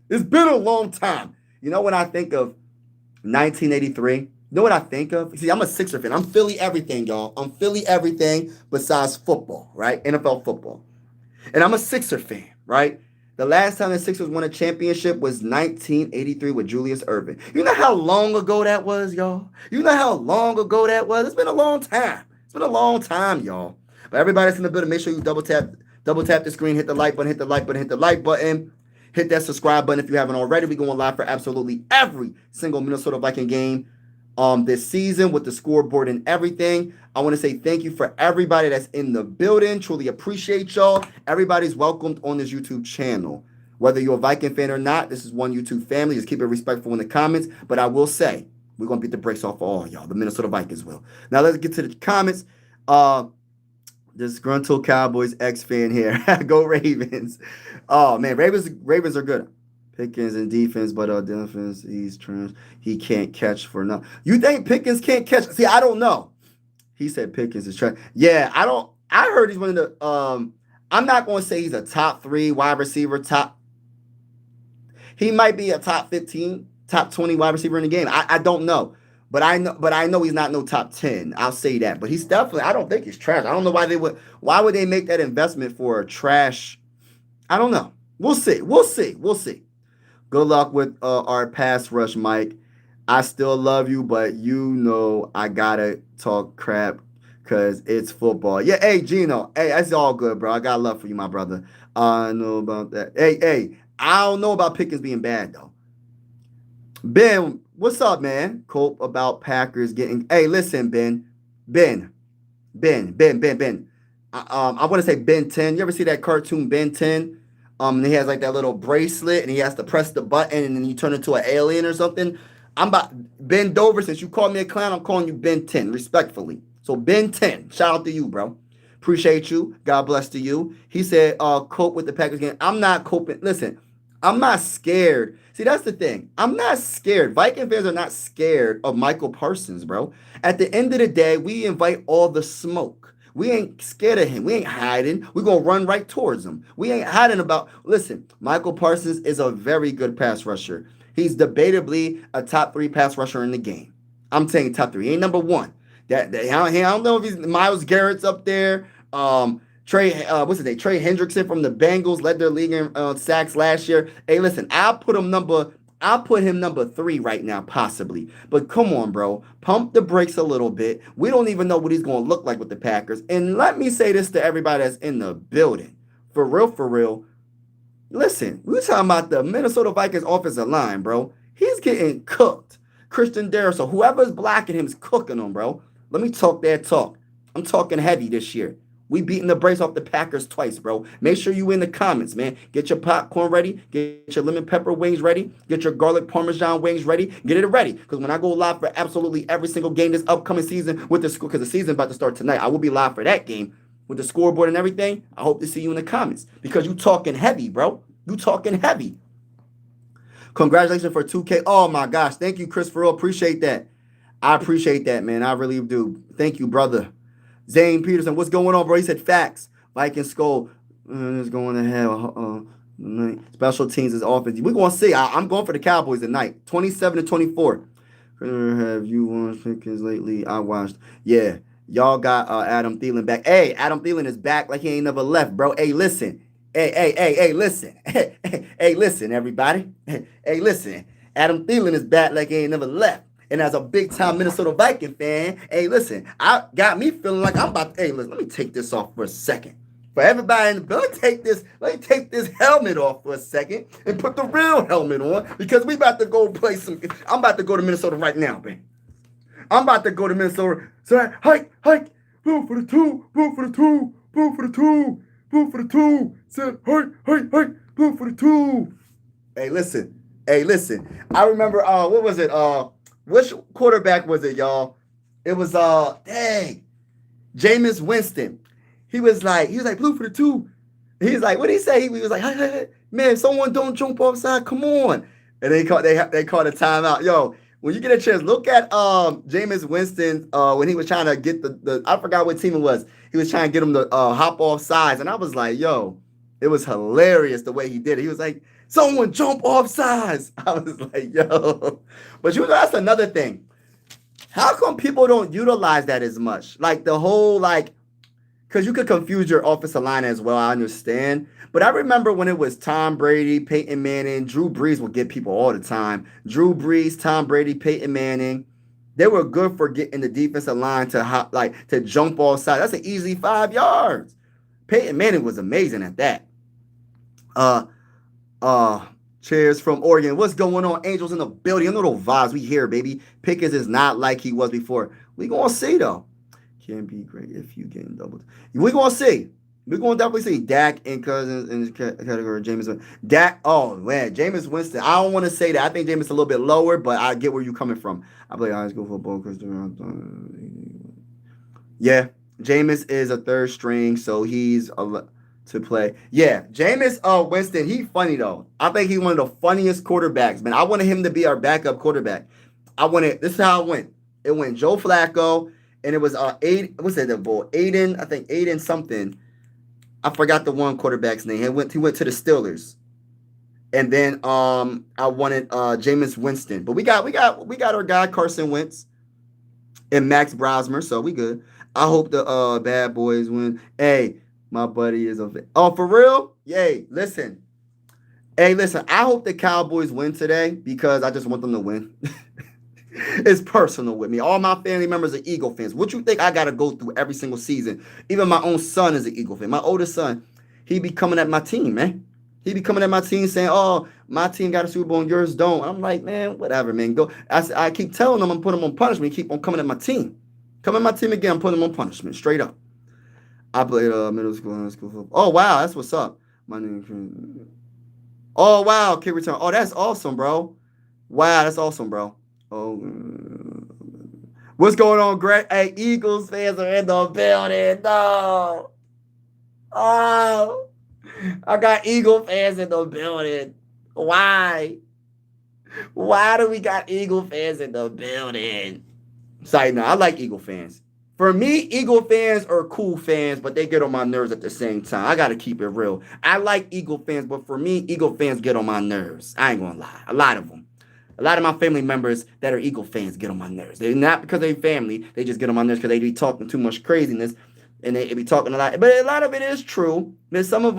It's been a long time. You know when I think of 1983? You know what I think of? See, I'm a Sixer fan. I'm Philly everything, y'all. I'm Philly everything besides football, right? NFL football. And I'm a Sixer fan, right? The last time the Sixers won a championship was 1983 with Julius Erving. You know how long ago that was, y'all? You know how long ago that was? It's been a long time. It's been a long time, y'all. But everybody that's in the building, make sure you double tap the screen, hit the like button, hit the like button, hit the like button. Hit that subscribe button if you haven't already. We're going live for absolutely every single Minnesota Viking game this season with the scoreboard and everything. I want to say thank you for everybody that's in the building. Truly appreciate y'all. Everybody's welcomed on this YouTube channel. Whether you're a Viking fan or not, this is one YouTube family. Just keep it respectful in the comments. But I will say, we're going to beat the brakes off of all y'all. The Minnesota Vikings will. Now let's get to the comments. Disgruntled Cowboys ex-fan here. Go Ravens. Oh, man. Ravens are good. Pickens in defense, but defense, he can't catch for nothing. You think Pickens can't catch? See, I don't know. He said Pickens is trash. Yeah, I heard he's one of the I'm not going to say he's a top 3 wide receiver, he might be a top 15, top 20 wide receiver in the game. I don't know. But I know he's not no top 10. I'll say that. But he's definitely, I don't think he's trash. I don't know why would they make that investment for a trash? I don't know. We'll see. Good luck with our pass rush, Mike. I still love you, but you know I gotta talk crap because it's football. Yeah, hey, Gino. Hey, that's all good, bro. I got love for you, my brother. I know about that. Hey, I don't know about Pickens being bad, though. Ben, what's up, man? Cope about Packers getting. Hey, listen, Ben. I want to say Ben 10. You ever see that cartoon Ben 10? And he has like that little bracelet, and he has to press the button, and then you turn into an alien or something. I'm about Ben Dover. Since you called me a clown, I'm calling you Ben 10, respectfully. So Ben 10, shout out to you, bro. Appreciate you. God bless to you. He said, cope with the Packers game. I'm not coping. Listen, I'm not scared. See, that's the thing. I'm not scared. Viking fans are not scared of Michael Parsons, bro. At the end of the day, we invite all the smoke. We ain't scared of him. We ain't hiding. We're going to run right towards him. We ain't hiding about. Listen, Michael Parsons is a very good pass rusher. He's debatably a top 3 pass rusher in the game. I'm saying top 3. He ain't number 1. I don't know if he's Myles Garrett's up there. What's his name? Trey Hendrickson from the Bengals led their league in sacks last year. Hey, listen, I'll put him number 3 right now, possibly. But come on, bro. Pump the brakes a little bit. We don't even know what he's going to look like with the Packers. And let me say this to everybody that's in the building. For real. Listen, we're talking about the Minnesota Vikings offensive line, bro. He's getting cooked. Christian Darrisaw, so whoever's blocking him is cooking him, bro. Let me talk that talk. I'm talking heavy this year. We beating the brace off the Packers twice, bro. Make sure you in the comments, man. Get your popcorn ready. Get your lemon pepper wings ready. Get your garlic parmesan wings ready. Get it ready. Because when I go live for absolutely every single game this upcoming season with the school, because the season's about to start tonight, I will be live for that game with the scoreboard and everything. I hope to see you in the comments because you talking heavy, bro. You talking heavy. Congratulations for 2K. Oh my gosh. Thank you, Chris Farrell. Appreciate that. I appreciate that, man. I really do. Thank you, brother. Zane Peterson, what's going on, bro? He said facts. Viking Skull is going to hell. Special teams is offense. We're going to see. I'm going for the Cowboys tonight. 27-24. Have you watched Pickens lately? I watched. Yeah. Y'all got Adam Thielen back. Hey, Adam Thielen is back like he ain't never left, bro. Hey, listen. Hey, listen. Hey, listen, everybody. Hey, listen. Adam Thielen is back like he ain't never left. And as a big-time Minnesota Viking fan, hey, listen, I got me feeling like I'm about to, hey, listen, let me take this off for a second. For everybody in the building, let me take this helmet off for a second and put the real helmet on because we about to go play some, I'm about to go to Minnesota right now, man. I'm about to go to Minnesota. So, hike, boo for the 2, boo for the 2, boo for the 2, boo for the 2. Said, hike, boo for the 2. Hey, listen. I remember, what was it, which quarterback was it, y'all? It was Jameis Winston. He was like, blue for the 2. He's like, what did he say? He was like, hey, man, if someone don't jump offside, come on. And they called a timeout. Yo, when you get a chance, look at Jameis Winston when he was trying to get the I forgot what team it was. He was trying to get him to hop off sides. And I was like, yo, it was hilarious the way he did it. He was like, someone jump off sides. I was like, yo. But that's another thing. How come people don't utilize that as much? Like the whole, because you could confuse your offensive line as well, I understand. But I remember when it was Tom Brady, Peyton Manning, Drew Brees would get people all the time. Drew Brees, Tom Brady, Peyton Manning. They were good for getting the defensive line to jump off sides. That's an easy 5 yards. Peyton Manning was amazing at that. Cheers from Oregon. What's going on? Angels in the building. You know those vibes we hear, baby. Pickens is not like he was before. We gonna see though. Can be great if you getting doubled. We gonna see. We gonna definitely see Dak and Cousins in the category. Jameis. Dak. Oh man, Jameis Winston. I don't want to say that. I think Jameis a little bit lower, but I get where you coming from. I play high school football because yeah, Jameis is a 3rd string, so he's to play. Yeah, Jameis Winston, he funny though. I think he's one of the funniest quarterbacks, man. I wanted him to be our backup quarterback. This is how it went. It went Joe Flacco, and it was Aiden, I think Aiden something. I forgot the one quarterback's name. He went to the Steelers. And then I wanted Jameis Winston. But we got our guy Carson Wentz and Max Brosmer, so we good. I hope the bad boys win. Hey, my buddy is for real? Yay. Listen. Hey, listen. I hope the Cowboys win today because I just want them to win. It's personal with me. All my family members are Eagle fans. What you think I got to go through every single season? Even my own son is an Eagle fan. My oldest son, he be coming at my team, man. He be coming at my team saying, oh, my team got a Super Bowl and yours don't. I'm like, man, whatever, man. Go. I keep telling them I'm putting them on punishment. He keep on coming at my team. Come at my team again, I'm putting them on punishment. Straight up. I played middle school and high school football. Oh, wow. That's what's up. My name. Oh, wow. Kid return. Oh, that's awesome, bro. Wow, that's awesome, bro. Oh. What's going on, Greg? Hey, Eagles fans are in the building. No. Oh. I got Eagle fans in the building. Why? Why do we got Eagle fans in the building? Sorry, no, I like Eagle fans. For me, Eagle fans are cool fans, but they get on my nerves at the same time. I gotta keep it real. I like Eagle fans, but for me, Eagle fans get on my nerves. I ain't gonna lie. A lot of them. A lot of my family members that are Eagle fans get on my nerves. They're not because they're family. They just get on my nerves because they be talking too much craziness and they be talking a lot. But a lot of it is true. But some of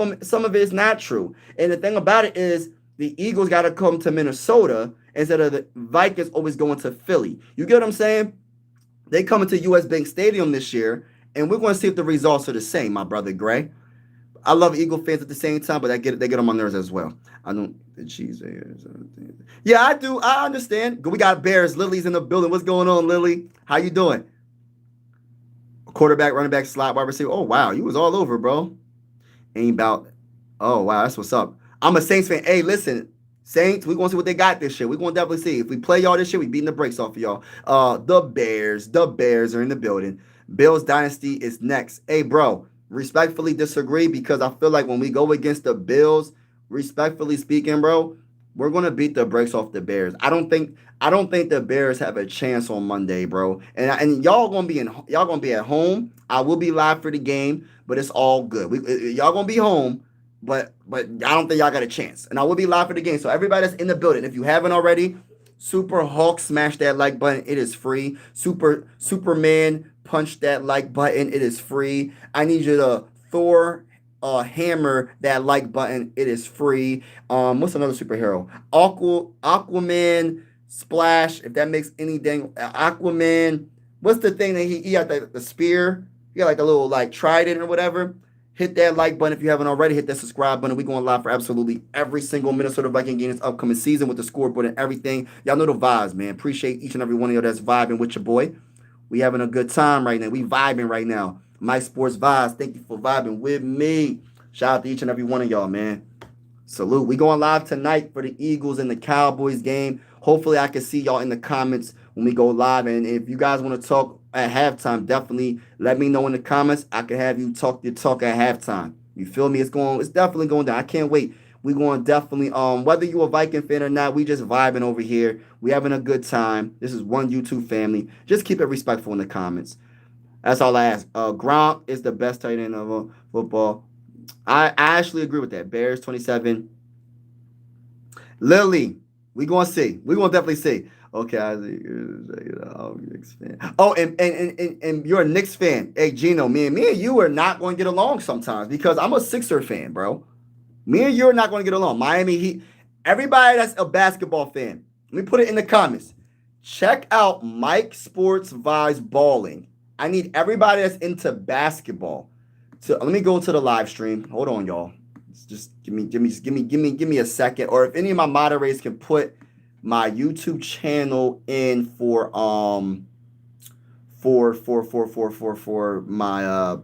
it is not true. And the thing about it is the Eagles got to come to Minnesota instead of the Vikings always going to Philly. You get what I'm saying? They coming to US Bank Stadium this year, and we're going to see if the results are the same, my brother Gray. I love Eagle fans at the same time, but they get on my nerves as well. I don't the cheese. Yeah, I do. I understand. We got Bears. Lily's in the building. What's going on, Lily? How you doing? Quarterback, running back, slot, wide receiver. Oh wow, you was all over, bro. Ain't about. Oh wow, that's what's up. I'm a Saints fan. Hey, listen, Saints, we gonna see what they got this year. We gonna definitely see. If we play y'all this year, we beating the brakes off of y'all. The Bears are in the building. Bills dynasty is next. Hey, bro, respectfully disagree because I feel like when we go against the Bills, respectfully speaking, bro, we're gonna beat the brakes off the Bears. I don't think the Bears have a chance on Monday, bro. And y'all gonna be at home. I will be live for the game, but it's all good. Y'all gonna be home, but I don't think y'all got a chance. And I will be live for the game. So everybody that's in the building, if you haven't already, Super Hulk, smash that like button. It is free. Superman, punch that like button. It is free. I need you to Thor hammer that like button. It is free. What's another superhero? Aquaman splash. If that makes anything, Aquaman. What's the thing that he got the spear? He got like a little like trident or whatever. Hit that like button if you haven't already. Hit that subscribe button. We going live for absolutely every single Minnesota Viking game this upcoming season with the scoreboard and everything. Y'all know the vibes, man. Appreciate each and every one of y'all that's vibing with your boy. We having a good time right now. We vibing right now. My Sports Vibes. Thank you for vibing with me. Shout out to each and every one of y'all, man. Salute. We going live tonight for the Eagles and the Cowboys game. Hopefully I can see y'all in the comments when we go live. And if you guys want to talk at halftime, definitely let me know in the comments. I can have you talk your talk at halftime. You feel me? It's definitely going down. I can't wait. We're going to definitely, whether you're a Viking fan or not, we just vibing over here. We having a good time. This is one YouTube family. Just keep it respectful in the comments. That's all I ask. Gronk is the best tight end of football. I actually agree with that. Bears 27. Lily, we gonna see. We gonna definitely see. Okay, I'm a Knicks fan. Oh, and you're a Knicks fan. Hey, Gino, me and you are not going to get along sometimes because I'm a Sixer fan, bro. Me and you are not going to get along. Miami Heat. Everybody that's a basketball fan, let me put it in the comments. Check out Mike Sports Vibes Balling. I need everybody that's into basketball. So let me go to the live stream. Hold on, y'all. Just give me a second. Or if any of my moderators can put my YouTube channel in for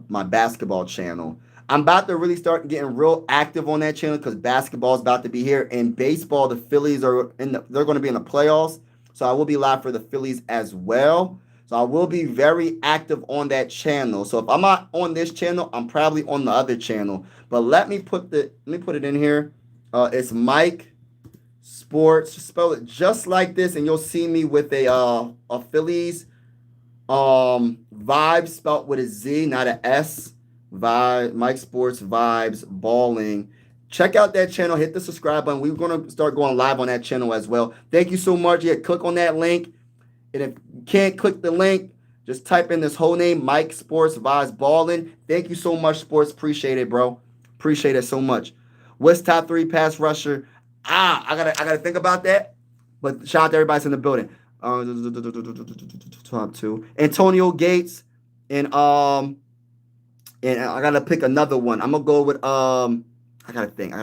my basketball channel. I'm about to really start getting real active on that channel because basketball is about to be here. And baseball, the Phillies they're going to be in the playoffs. So I will be live for the Phillies as well. So I will be very active on that channel. So if I'm not on this channel, I'm probably on the other channel. But let me put it in here. It's Mike Sports. Spell it just like this, and you'll see me with a Phillies vibes spelled with a Z, not an S. Vibe, Mike Sports Vibes Balling. Check out that channel. Hit the subscribe button. We're gonna start going live on that channel as well. Thank you so much. Yeah, click on that link. And if you can't click the link, just type in this whole name, Mike Sports Vibes Balling. Thank you so much, Sports. Appreciate it, bro. Appreciate it so much. What's top 3 pass rusher? I gotta think about that. But shout out to everybody in the building. Top 2. Antonio Gates and I gotta pick another one. I'm gonna go with I gotta think.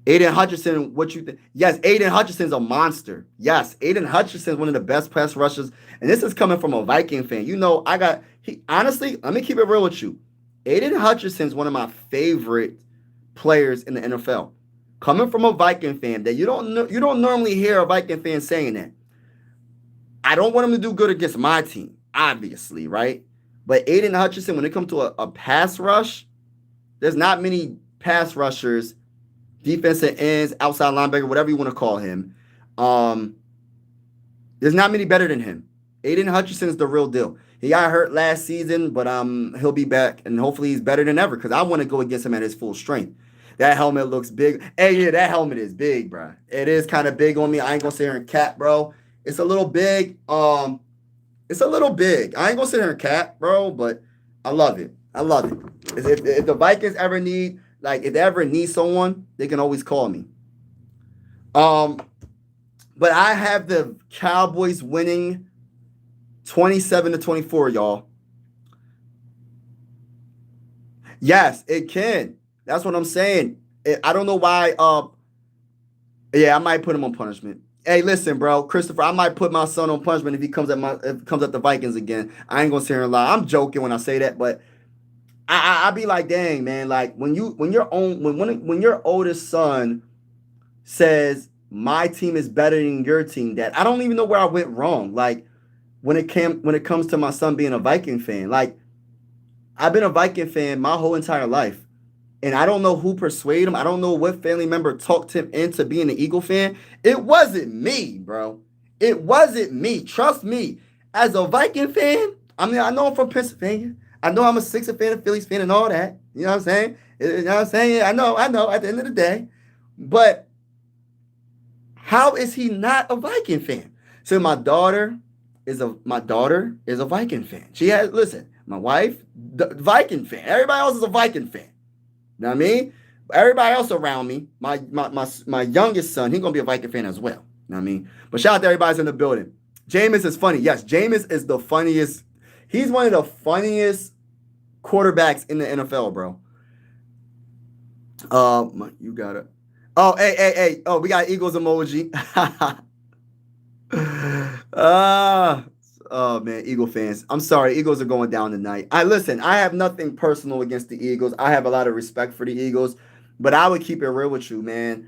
Aiden Hutchinson, what you think? Yes, Aiden Hutchinson's a monster. Yes, Aiden Hutchinson's one of the best pass rushers. And this is coming from a Viking fan. You know, honestly, let me keep it real with you. Aiden Hutchinson's one of my favorite players in the NFL. Coming from a Viking fan that you don't normally hear a Viking fan saying that. I don't want him to do good against my team, obviously, right? But Aiden Hutchinson, when it comes to a pass rush, there's not many pass rushers, defensive ends, outside linebacker, whatever you want to call him. There's not many better than him. Aiden Hutchinson is the real deal. He got hurt last season, but he'll be back, and hopefully he's better than ever because I want to go against him at his full strength. That helmet looks big. Hey, yeah, that helmet is big, bro. It is kind of big on me. I ain't gonna sit here and cap, bro. It's a little big. It's a little big. I ain't gonna sit here and cap, bro, but I love it. I love it. If the Vikings ever need, like, if they ever need someone, they can always call me. Um, but I have the Cowboys winning 27-24, y'all. Yes, it can. That's what I'm saying. I don't know why. Yeah, I might put him on punishment. Hey, listen, bro, Christopher, I might put my son on punishment if he comes at the Vikings again. I ain't gonna sit here and lie. I'm joking when I say that, but I be like, dang, man, like when your oldest son says my team is better than your team, that I don't even know where I went wrong. Like when it comes to my son being a Viking fan, like I've been a Viking fan my whole entire life. And I don't know who persuaded him. I don't know what family member talked him into being an Eagle fan. It wasn't me, bro. It wasn't me. Trust me. As a Viking fan, I mean, I know I'm from Pennsylvania. I know I'm a Sixers fan, a Phillies fan, and all that. You know what I'm saying? You know what I'm saying? I know, at the end of the day. But how is he not a Viking fan? So my daughter is a Viking fan. My wife, the Viking fan. Everybody else is a Viking fan. You know what I mean? Everybody else around me, my youngest son, he's gonna be a Viking fan as well. You know what I mean? But shout out to everybody's in the building. Jameis is funny. Yes, Jameis is the funniest. He's one of the funniest quarterbacks in the NFL, bro. You got it. Oh, hey. Oh, we got Eagles emoji. Oh man, Eagle fans. I'm sorry, Eagles are going down tonight. I have nothing personal against the Eagles. I have a lot of respect for the Eagles, but I would keep it real with you, man.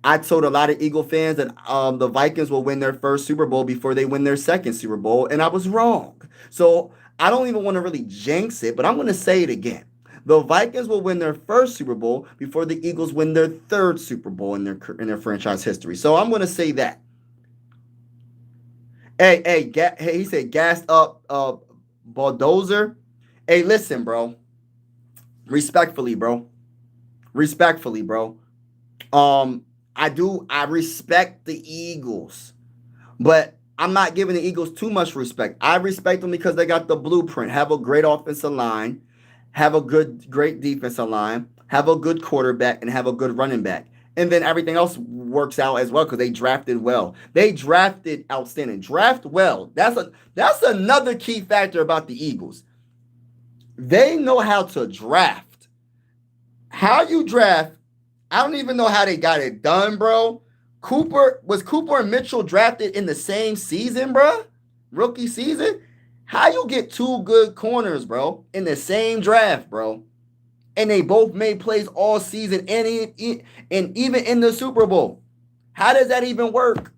I told a lot of Eagle fans that the Vikings will win their first Super Bowl before they win their second Super Bowl, and I was wrong. So I don't even want to really jinx it, but I'm going to say it again. The Vikings will win their first Super Bowl before the Eagles win their third Super Bowl in their franchise history. So I'm going to say that. Hey, he said gassed up bulldozer. Hey, listen, bro. Respectfully, bro. I respect the Eagles, but I'm not giving the Eagles too much respect. I respect them because they got the blueprint, have a great offensive line, have a great defensive line, have a good quarterback, and have a good running back. And then everything else works out as well because they drafted well. They drafted outstanding. Draft well. That's another key factor about the Eagles. They know how to draft. How you draft, I don't even know how they got it done, bro. Cooper and Mitchell drafted in the same season, bro? Rookie season? How you get two good corners, bro, in the same draft, bro? And they both made plays all season and even in the Super Bowl. How does that even work?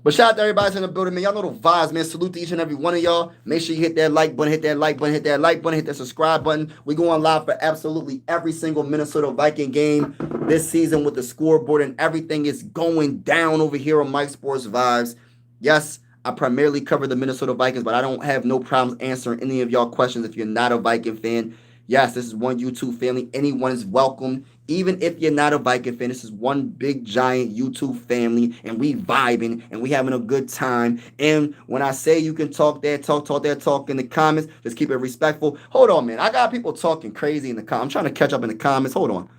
But shout out to everybody in the building, man. Y'all know the vibes, man. Salute to each and every one of y'all. Make sure you hit that like button, hit that like button, hit that like button, hit that subscribe button. We go on live for absolutely every single Minnesota Viking game this season with the scoreboard and everything is going down over here on Mike Sports Vibes. Yes, I primarily cover the Minnesota Vikings, but I don't have no problems answering any of y'all questions if you're not a Viking fan. Yes, this is one YouTube family. Anyone is welcome. Even if you're not a Viking fan, this is one big, giant YouTube family, and we vibing, and we having a good time. And when I say you can talk in the comments, just keep it respectful. Hold on, man. I got people talking crazy in the comments. I'm trying to catch up in the comments. Hold on.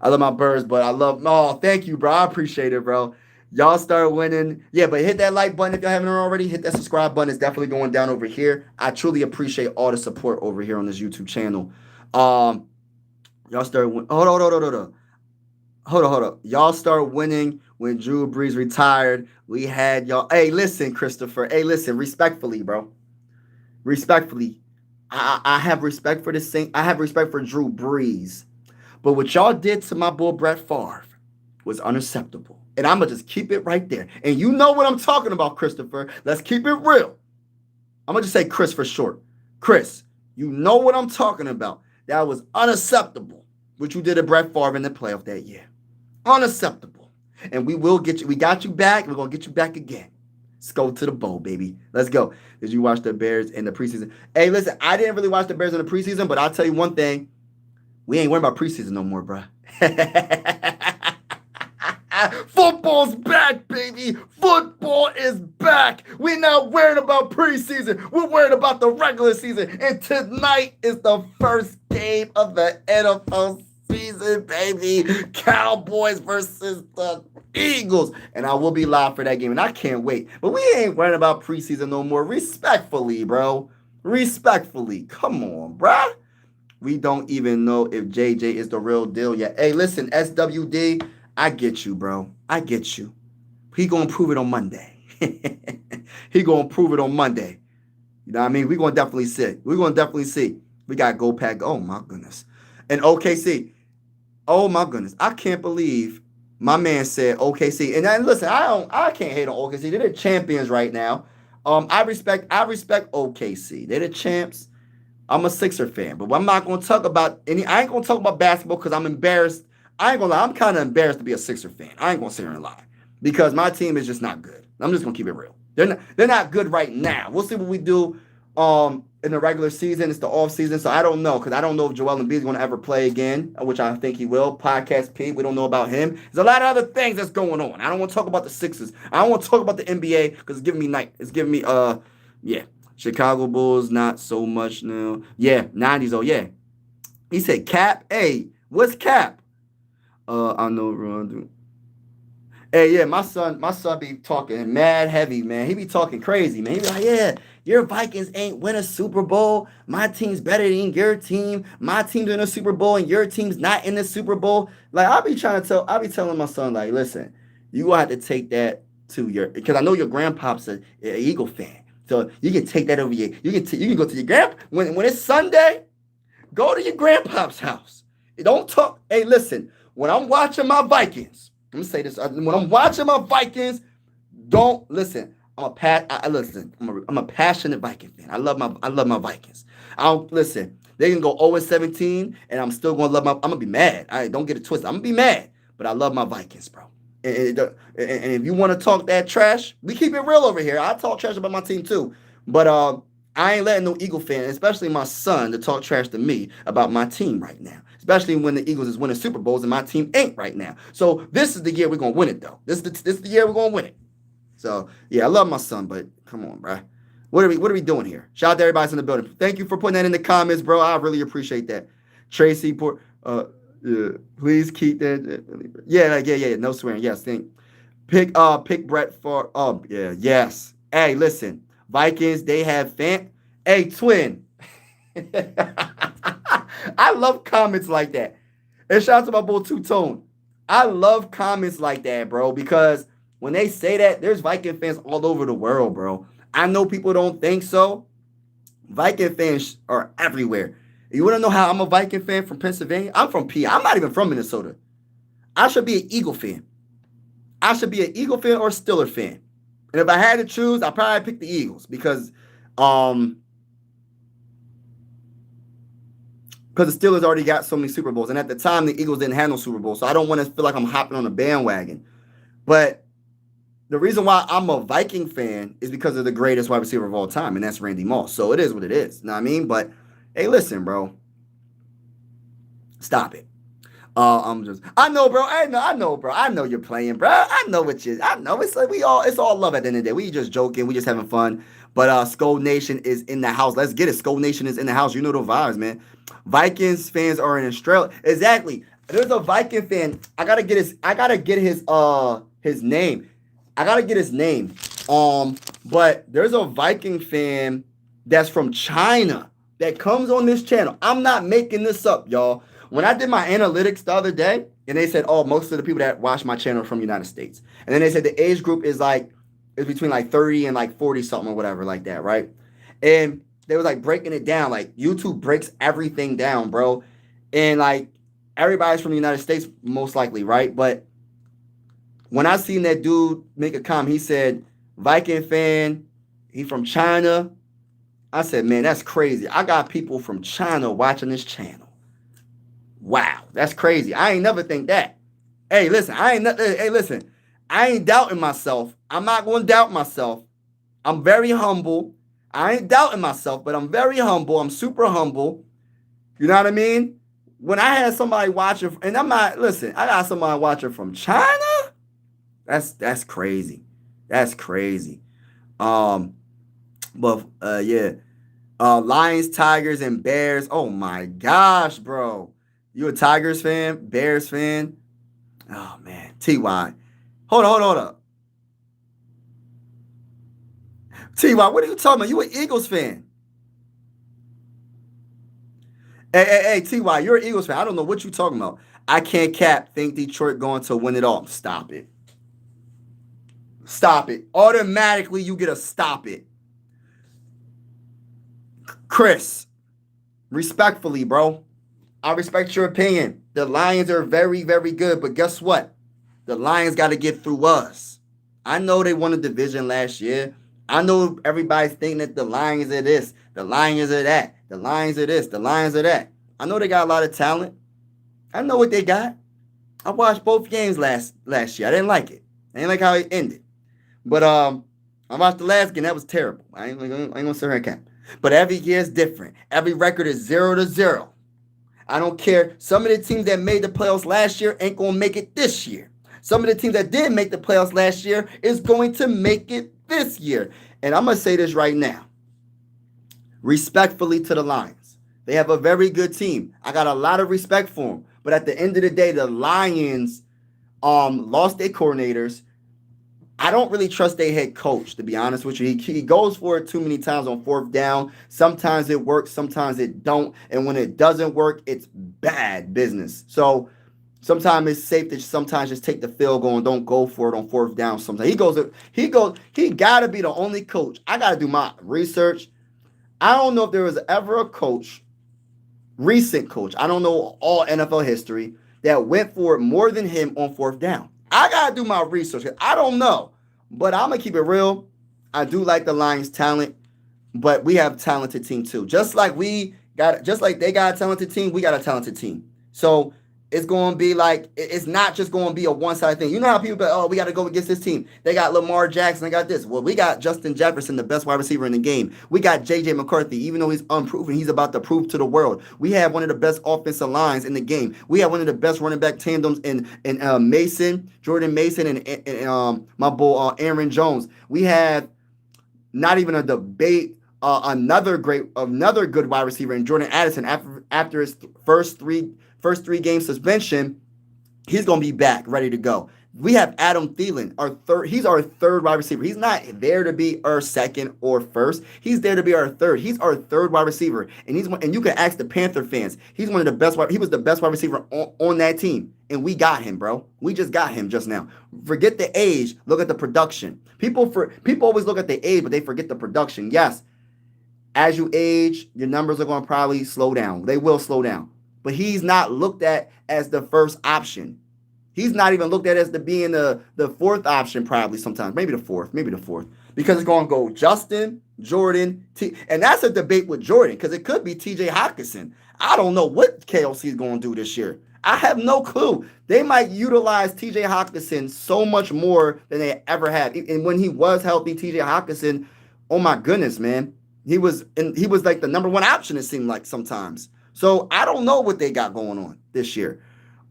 I love my birds, but thank you, bro. I appreciate it, bro. Y'all start winning. Yeah, but hit that like button if y'all haven't already. Hit that subscribe button. It's definitely going down over here. I truly appreciate all the support over here on this YouTube channel. Y'all start winning. Hold on. Y'all start winning when Drew Brees retired. We had y'all. Hey, listen, Christopher. Hey, listen, respectfully, bro. Respectfully. I have respect for this thing. I have respect for Drew Brees. But what y'all did to my boy Brett Favre was unacceptable. And I'm going to just keep it right there. And you know what I'm talking about, Christopher. Let's keep it real. I'm going to just say Chris for short. Chris, you know what I'm talking about. That was unacceptable, what you did to Brett Favre in the playoff that year. Unacceptable. And we will get you. We got you back. We're going to get you back again. Let's go to the bowl, baby. Let's go. Did you watch the Bears in the preseason? Hey, listen, I didn't really watch the Bears in the preseason, but I'll tell you one thing. We ain't worrying about preseason no more, bro. Football's back, baby. Football is back. We're not worried about preseason. We're worried about the regular season. And tonight is the first game of the NFL season, baby. Cowboys versus the Eagles. And I will be live for that game. And I can't wait. But we ain't worried about preseason no more. Respectfully, bro. Respectfully. Come on, bruh. We don't even know if JJ is the real deal yet. Hey, listen, SWD, I get you, bro. I get you. He gonna prove it on Monday. He gonna prove it on Monday. You know what I mean? We gonna definitely see. We gonna definitely see. We got Go Pack. Oh my goodness. And OKC. Oh my goodness. I can't believe my man said OKC. And then, listen, I can't hate on OKC. They're the champions right now. I respect OKC. They're the champs. I'm a Sixer fan, but I'm not gonna talk about I ain't gonna talk about basketball because I'm embarrassed. I ain't gonna lie. I'm kind of embarrassed to be a Sixer fan. I ain't gonna sit here and lie because my team is just not good. I'm just gonna keep it real. They're not good right now. We'll see what we do in the regular season. It's the off season, so I don't know because I don't know if Joel Embiid is gonna ever play again, which I think he will. Podcast Pete, we don't know about him. There's a lot of other things that's going on. I don't want to talk about the Sixers. I don't want to talk about the NBA because it's giving me night. It's giving me yeah. Chicago Bulls, not so much now. Yeah, 90s, oh yeah. He said, Cap? Hey, what's Cap? I know Ron. Hey, yeah, my son be talking mad heavy, man. He be talking crazy, man. He be like, yeah, your Vikings ain't win a Super Bowl. My team's better than your team. My team's in a Super Bowl and your team's not in the Super Bowl. Like, I be telling my son, like, listen, you gonna have to take that to because I know your grandpa's an Eagle fan. So you can take that over here. You can go to your grandpa when it's Sunday. Go to your grandpa's house. Don't talk. Hey, listen. When I'm watching my Vikings, I'm gonna say this. When I'm watching my Vikings, don't listen. I'm a passionate Viking fan. I love my Vikings. I don't listen. They can go 0-17, and I'm still gonna love my. I'm gonna be mad. I don't get it twisted. I'm gonna be mad, but I love my Vikings, bro. And if you want to talk that trash, we keep it real over here. I talk trash about my team too. But I ain't letting no Eagle fan, especially my son, to talk trash to me about my team right now. Especially when the Eagles is winning Super Bowls and my team ain't right now. So this is the year we're going to win it, though. This is the year we're going to win it. So, yeah, I love my son, but come on, bro. What are we doing here? Shout out to everybody in the building. Thank you for putting that in the comments, bro. I really appreciate that. Tracy, yeah, please keep that. Yeah. No swearing. Yes, pick Brett for. Yeah, yes. Hey, listen, Vikings. They have fan. Hey, twin. I love comments like that. And shout out to my boy Two Tone. I love comments like that, bro, because when they say that, there's Viking fans all over the world, bro. I know people don't think so. Viking fans are everywhere. You want to know how I'm a Viking fan from Pennsylvania? I'm from PA. I'm not even from Minnesota. I should be an Eagle fan. I should be an Eagle fan or a Steeler fan. And if I had to choose, I'd probably pick the Eagles because the Steelers already got so many Super Bowls. And at the time, the Eagles didn't have no Super Bowl. So I don't want to feel like I'm hopping on a bandwagon. But the reason why I'm a Viking fan is because of the greatest wide receiver of all time, and that's Randy Moss. So it is what it is. You know what I mean? But, hey, listen, bro. Stop it. I know, bro. I know, bro. I know you're playing, bro. I know it's like it's all love at the end of the day. We just joking. We just having fun. But Skull Nation is in the house. Let's get it. Skull Nation is in the house. You know the vibes, man. Vikings fans are in Australia. Exactly. There's a Viking fan. I gotta get his name. I gotta get his name. But there's a Viking fan that's from China that comes on this channel. I'm not making this up, y'all. When I did my analytics the other day, and they said, oh, most of the people that watch my channel are from the United States. And then they said the age group is between 30 and 40 something or whatever like that, right? And they was breaking it down. YouTube breaks everything down, bro. And everybody's from the United States, most likely, right? But when I seen that dude make a comment, he said, Viking fan, he from China. I said, man, that's crazy. I got people from China watching this channel. Wow, that's crazy. I ain't never think that. Hey, listen, I ain't doubting myself. I'm not going to doubt myself. I'm very humble. I ain't doubting myself, but I'm very humble. I'm super humble. You know what I mean? When I had somebody watching, and I'm not, listen, I got somebody watching from China. That's crazy. That's crazy. Um, but yeah. Lions, Tigers, and Bears. Oh my gosh, bro. You a Tigers fan? Bears fan? Oh man. TY. Hold up. TY, what are you talking about? You an Eagles fan. Hey, TY, you're an Eagles fan. I don't know what you're talking about. I can't think Detroit going to win it all. Stop it. Stop it. Automatically, you get a stop it. Chris, respectfully, bro. I respect your opinion. The Lions are very, very good, but guess what? The Lions got to get through us. I know they won a division last year. I know everybody's thinking that the Lions are this, the Lions are that, the Lions are this, the Lions are that. I know they got a lot of talent. I know what they got. I watched both games last year. I didn't like it. I didn't like how it ended. But I watched the last game. That was terrible. I ain't gonna sit here and cap. But every year is different. Every record is 0-0. I don't care. Some of the teams that made the playoffs last year ain't gonna make it this year. Some of the teams that did make the playoffs last year is going to make it this year. And I'm going to say this right now. Respectfully to the Lions. They have a very good team. I got a lot of respect for them. But at the end of the day, the Lions lost their coordinators. I don't really trust their head coach, to be honest with you. He goes for it too many times on fourth down. Sometimes it works, sometimes it don't. And when it doesn't work, it's bad business. So sometimes it's safe to sometimes just take the field goal and don't go for it on fourth down. Sometimes he gotta be the only coach. I gotta do my research. I don't know if there was ever a coach, recent coach, I don't know all NFL history, that went for it more than him on fourth down. I gotta do my research. I don't know. But I'm gonna keep it real. I do like the Lions' talent, but we have a talented team too. Just like they got a talented team, we got a talented team. So it's going to be like, it's not just going to be a one-sided thing. You know how people go, oh, we got to go against this team. They got Lamar Jackson. They got this. Well, we got Justin Jefferson, the best wide receiver in the game. We got J.J. McCarthy. Even though he's unproven, he's about to prove to the world. We have one of the best offensive lines in the game. We have one of the best running back tandems in Jordan Mason, and my boy Aaron Jones. We have not even a debate. Another good wide receiver in Jordan Addison after his first three game suspension, he's going to be back ready to go. We have Adam Thielen, he's our third wide receiver. He's not there to be our second or first. He's there to be our third. He's our third wide receiver. And you can ask the Panther fans. He was the best wide receiver on that team. And we got him, bro. We just got him just now. Forget the age, look at the production. People always look at the age, but they forget the production. Yes. As you age, your numbers are going to probably slow down. They will slow down. But he's not looked at as the first option. He's not even looked at as being the fourth option probably sometimes. Maybe the fourth. Because it's going to go Justin, Jordan, and that's a debate with Jordan because it could be TJ Hockenson. I don't know what KLC is going to do this year. I have no clue. They might utilize TJ Hockenson so much more than they ever have. And when he was healthy, TJ Hockenson, oh my goodness, man. He was like the number one option, it seemed like sometimes. So I don't know what they got going on this year.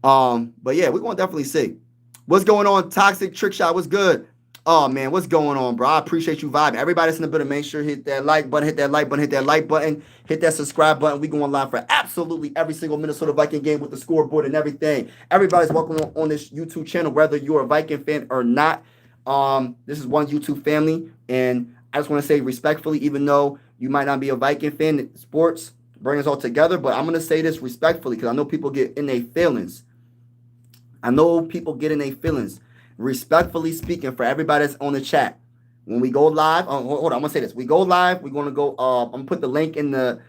But yeah, we're going to definitely see. What's going on, Toxic Trick Shot? What's good? Oh, man, what's going on, bro? I appreciate you vibing. Everybody that's in the building, make sure hit that like button, hit that like button, hit that subscribe button. We going live for absolutely every single Minnesota Viking game with the scoreboard and everything. Everybody's welcome on this YouTube channel, whether you're a Viking fan or not. This is one YouTube family, and I just want to say respectfully, even though you might not be a Viking fan, sports bring us all together, but I'm going to say this respectfully because I know people get in their feelings. Respectfully speaking, for everybody that's on the chat, when we go live, hold on, I'm going to say this. We go live, we're going to go, I'm going to put the link in the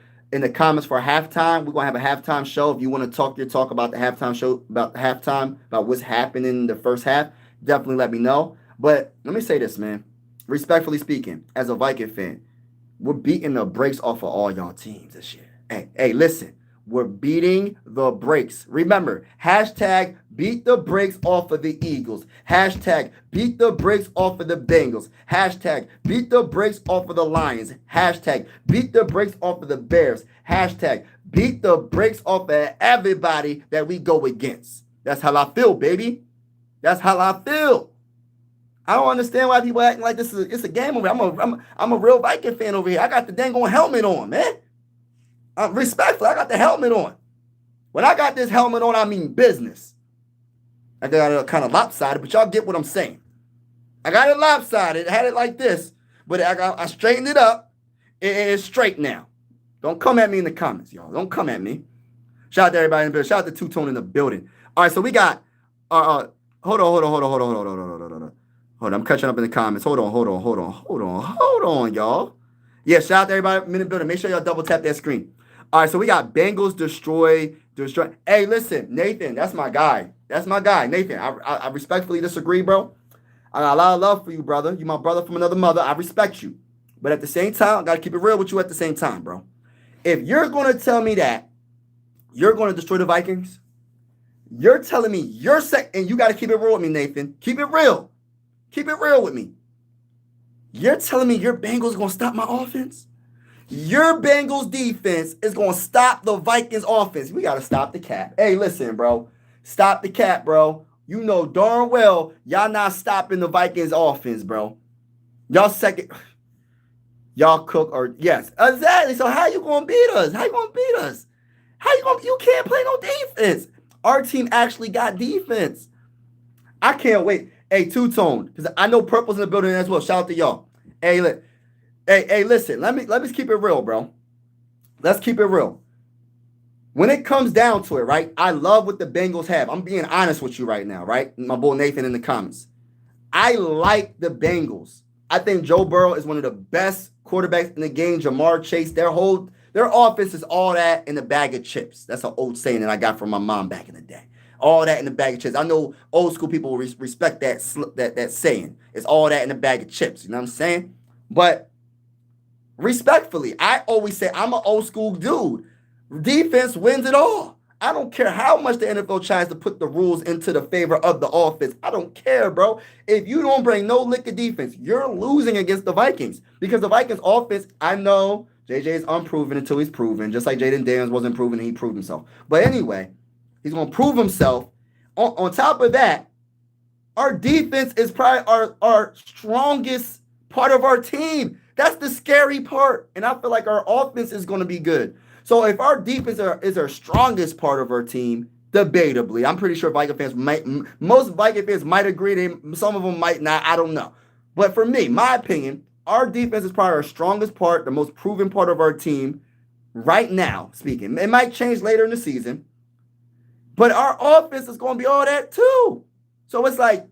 comments for halftime. We're going to have a halftime show. If you want to talk your talk about the halftime show, about halftime, about what's happening in the first half, definitely let me know. But let me say this, man. Respectfully speaking, as a Viking fan, we're beating the brakes off of all y'all teams this year. Hey, listen. We're beating the brakes. Remember, hashtag beat the brakes off of the Eagles. Hashtag beat the brakes off of the Bengals. Hashtag beat the brakes off of the Lions. Hashtag beat the brakes off of the Bears. Hashtag beat the brakes off of everybody that we go against. That's how I feel, baby. That's how I feel. I don't understand why people acting like it's a game over here. I'm a real Viking fan over here. I got the dang on helmet on, man. Respectfully, I got the helmet on. When I got this helmet on, I mean business. I got it kind of lopsided, but y'all get what I'm saying. I got it lopsided. I had it like this, but I straightened it up. It's straight now. Don't come at me in the comments, y'all. Don't come at me. Shout out to everybody in the building. Shout out to Two-Tone in the building. All right, so we got hold on. I'm catching up in the comments. Hold on, y'all. Yeah, shout out to everybody in the building. Make sure y'all double tap that screen. All right, so we got Bengals destroy. Hey, listen, Nathan, that's my guy. Nathan. I respectfully disagree, bro. I got a lot of love for you, brother. You my brother from another mother. I respect you. But at the same time, I got to keep it real with you at the same time, bro. If you're going to tell me that you're going to destroy the Vikings, you're telling me you're and you got to keep it real with me, Nathan. Keep it real. Keep it real with me. You're telling me your Bengals are going to stop my offense? Your Bengals defense is going to stop the Vikings offense. We got to stop the cap. Hey, listen, bro. Stop the cap, bro. You know darn well y'all not stopping the Vikings offense, bro. Y'all second. Y'all cook or yes. Exactly. So how you going to beat us? You can't play no defense. Our team actually got defense. I can't wait. Hey, Two-Tone, because I know Purple's in the building as well. Shout out to y'all. Hey, listen. Let me keep it real, bro. Let's keep it real. When it comes down to it, right? I love what the Bengals have. I'm being honest with you right now, right? My boy Nathan in the comments. I like the Bengals. I think Joe Burrow is one of the best quarterbacks in the game. Jamar Chase, their offense is all that in a bag of chips. That's an old saying that I got from my mom back in the day. All that in the bag of chips. I know old school people will respect that saying. It's all that in a bag of chips. You know what I'm saying? But respectfully, I always say I'm an old school dude. Defense wins it all. I don't care how much the NFL tries to put the rules into the favor of the offense. I don't care, bro. If you don't bring no lick of defense, you're losing against the Vikings. Because the Vikings offense, I know JJ is unproven until he's proven. Just like Jaden Daniels wasn't proven and he proved himself. But anyway, he's going to prove himself. On top of that, our defense is probably our strongest part of our team. That's the scary part. And I feel like our offense is going to be good. So if our defense is our strongest part of our team, debatably, I'm pretty sure most Viking fans might agree. Some of them might not. I don't know. But for me, my opinion, our defense is probably our strongest part, the most proven part of our team right now, speaking. It might change later in the season. But our offense is going to be all that too. So it's like,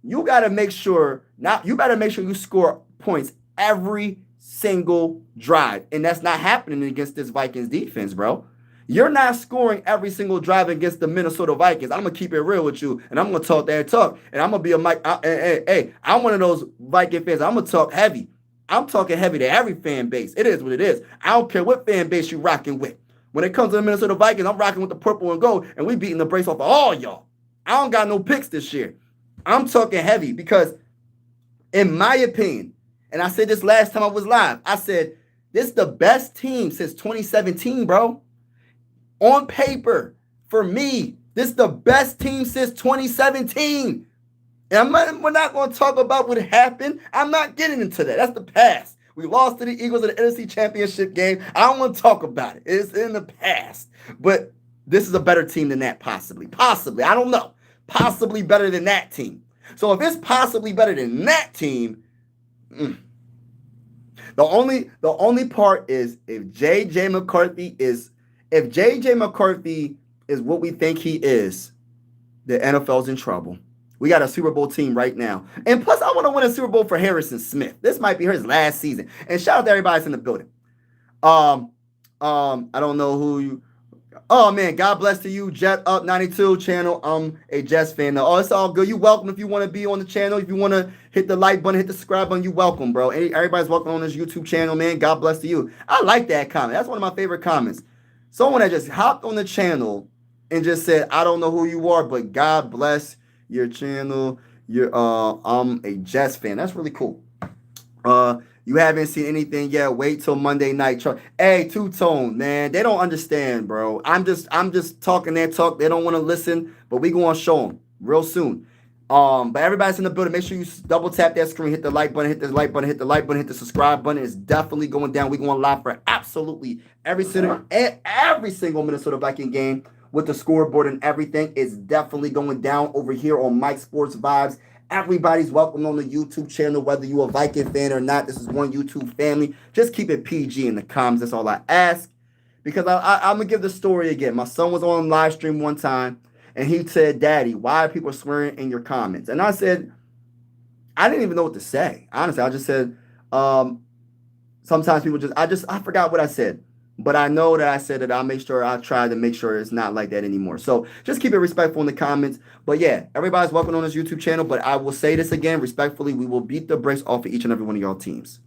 you better make sure you score points every single drive. And that's not happening against this Vikings defense, bro. You're not scoring every single drive against the Minnesota Vikings. I'm going to keep it real with you, and I'm going to talk that talk. And I'm going to be a mic. Hey, I'm one of those Viking fans. I'm going to talk heavy. I'm talking heavy to every fan base. It is what it is. I don't care what fan base you're rocking with. When it comes to the Minnesota Vikings, I'm rocking with the purple and gold, and we beating the brace off of all y'all. I don't got no picks this year. I'm talking heavy because, in my opinion, and I said this last time I was live, I said, this is the best team since 2017, bro. On paper, for me, this is the best team since 2017. And we're not going to talk about what happened. I'm not getting into that. That's the past. We lost to the Eagles in the NFC Championship game. I don't want to talk about it. It's in the past. But this is a better team than that, possibly. Possibly. I don't know. Possibly better than that team. So if it's possibly better than that team, the only part is if JJ McCarthy is what we think he is, the NFL's in trouble. We got a Super Bowl team right now. And plus, I want to win a Super Bowl for Harrison Smith. This might be his last season. And shout out to everybody that's in the building. I don't know who you. Oh, man, God bless to you, Jet Up 92 channel. I'm a Jets fan. Now, it's all good. You're welcome if you want to be on the channel. If you want to hit the like button, hit the subscribe button, you're welcome, bro. Everybody's welcome on this YouTube channel, man. God bless to you. I like that comment. That's one of my favorite comments. someone that just hopped on the channel and just said, I don't know who you are, but God bless your channel. I'm a Jets fan. That's really cool. You haven't seen anything yet. Wait till Monday night. Hey, Two Tone, man, they don't understand, bro. I'm just talking that talk. They don't want to listen, but we gonna show them real soon. But everybody's in the building. Make sure you double tap that screen, hit the like button, hit the like button, hit the like button, hit the subscribe button. It's definitely going down. We're going live for absolutely every single Minnesota Viking game with the scoreboard and everything. It's definitely going down over here on Mike Sports Vibes. Everybody's welcome on the YouTube channel, whether you're a Viking fan or not. This is one YouTube family. Just keep it PG in the comments. That's all I ask. Because I'm going to give the story again. My son was on live stream one time, and he said, Daddy, why are people swearing in your comments? And I said, I didn't even know what to say. Honestly, I just said, sometimes people I forgot what I said. But I know that I said that I'll try to make sure it's not like that anymore. So just keep it respectful in the comments. But yeah, everybody's welcome on this YouTube channel. But I will say this again, respectfully, we will beat the brakes off of each and every one of y'all teams.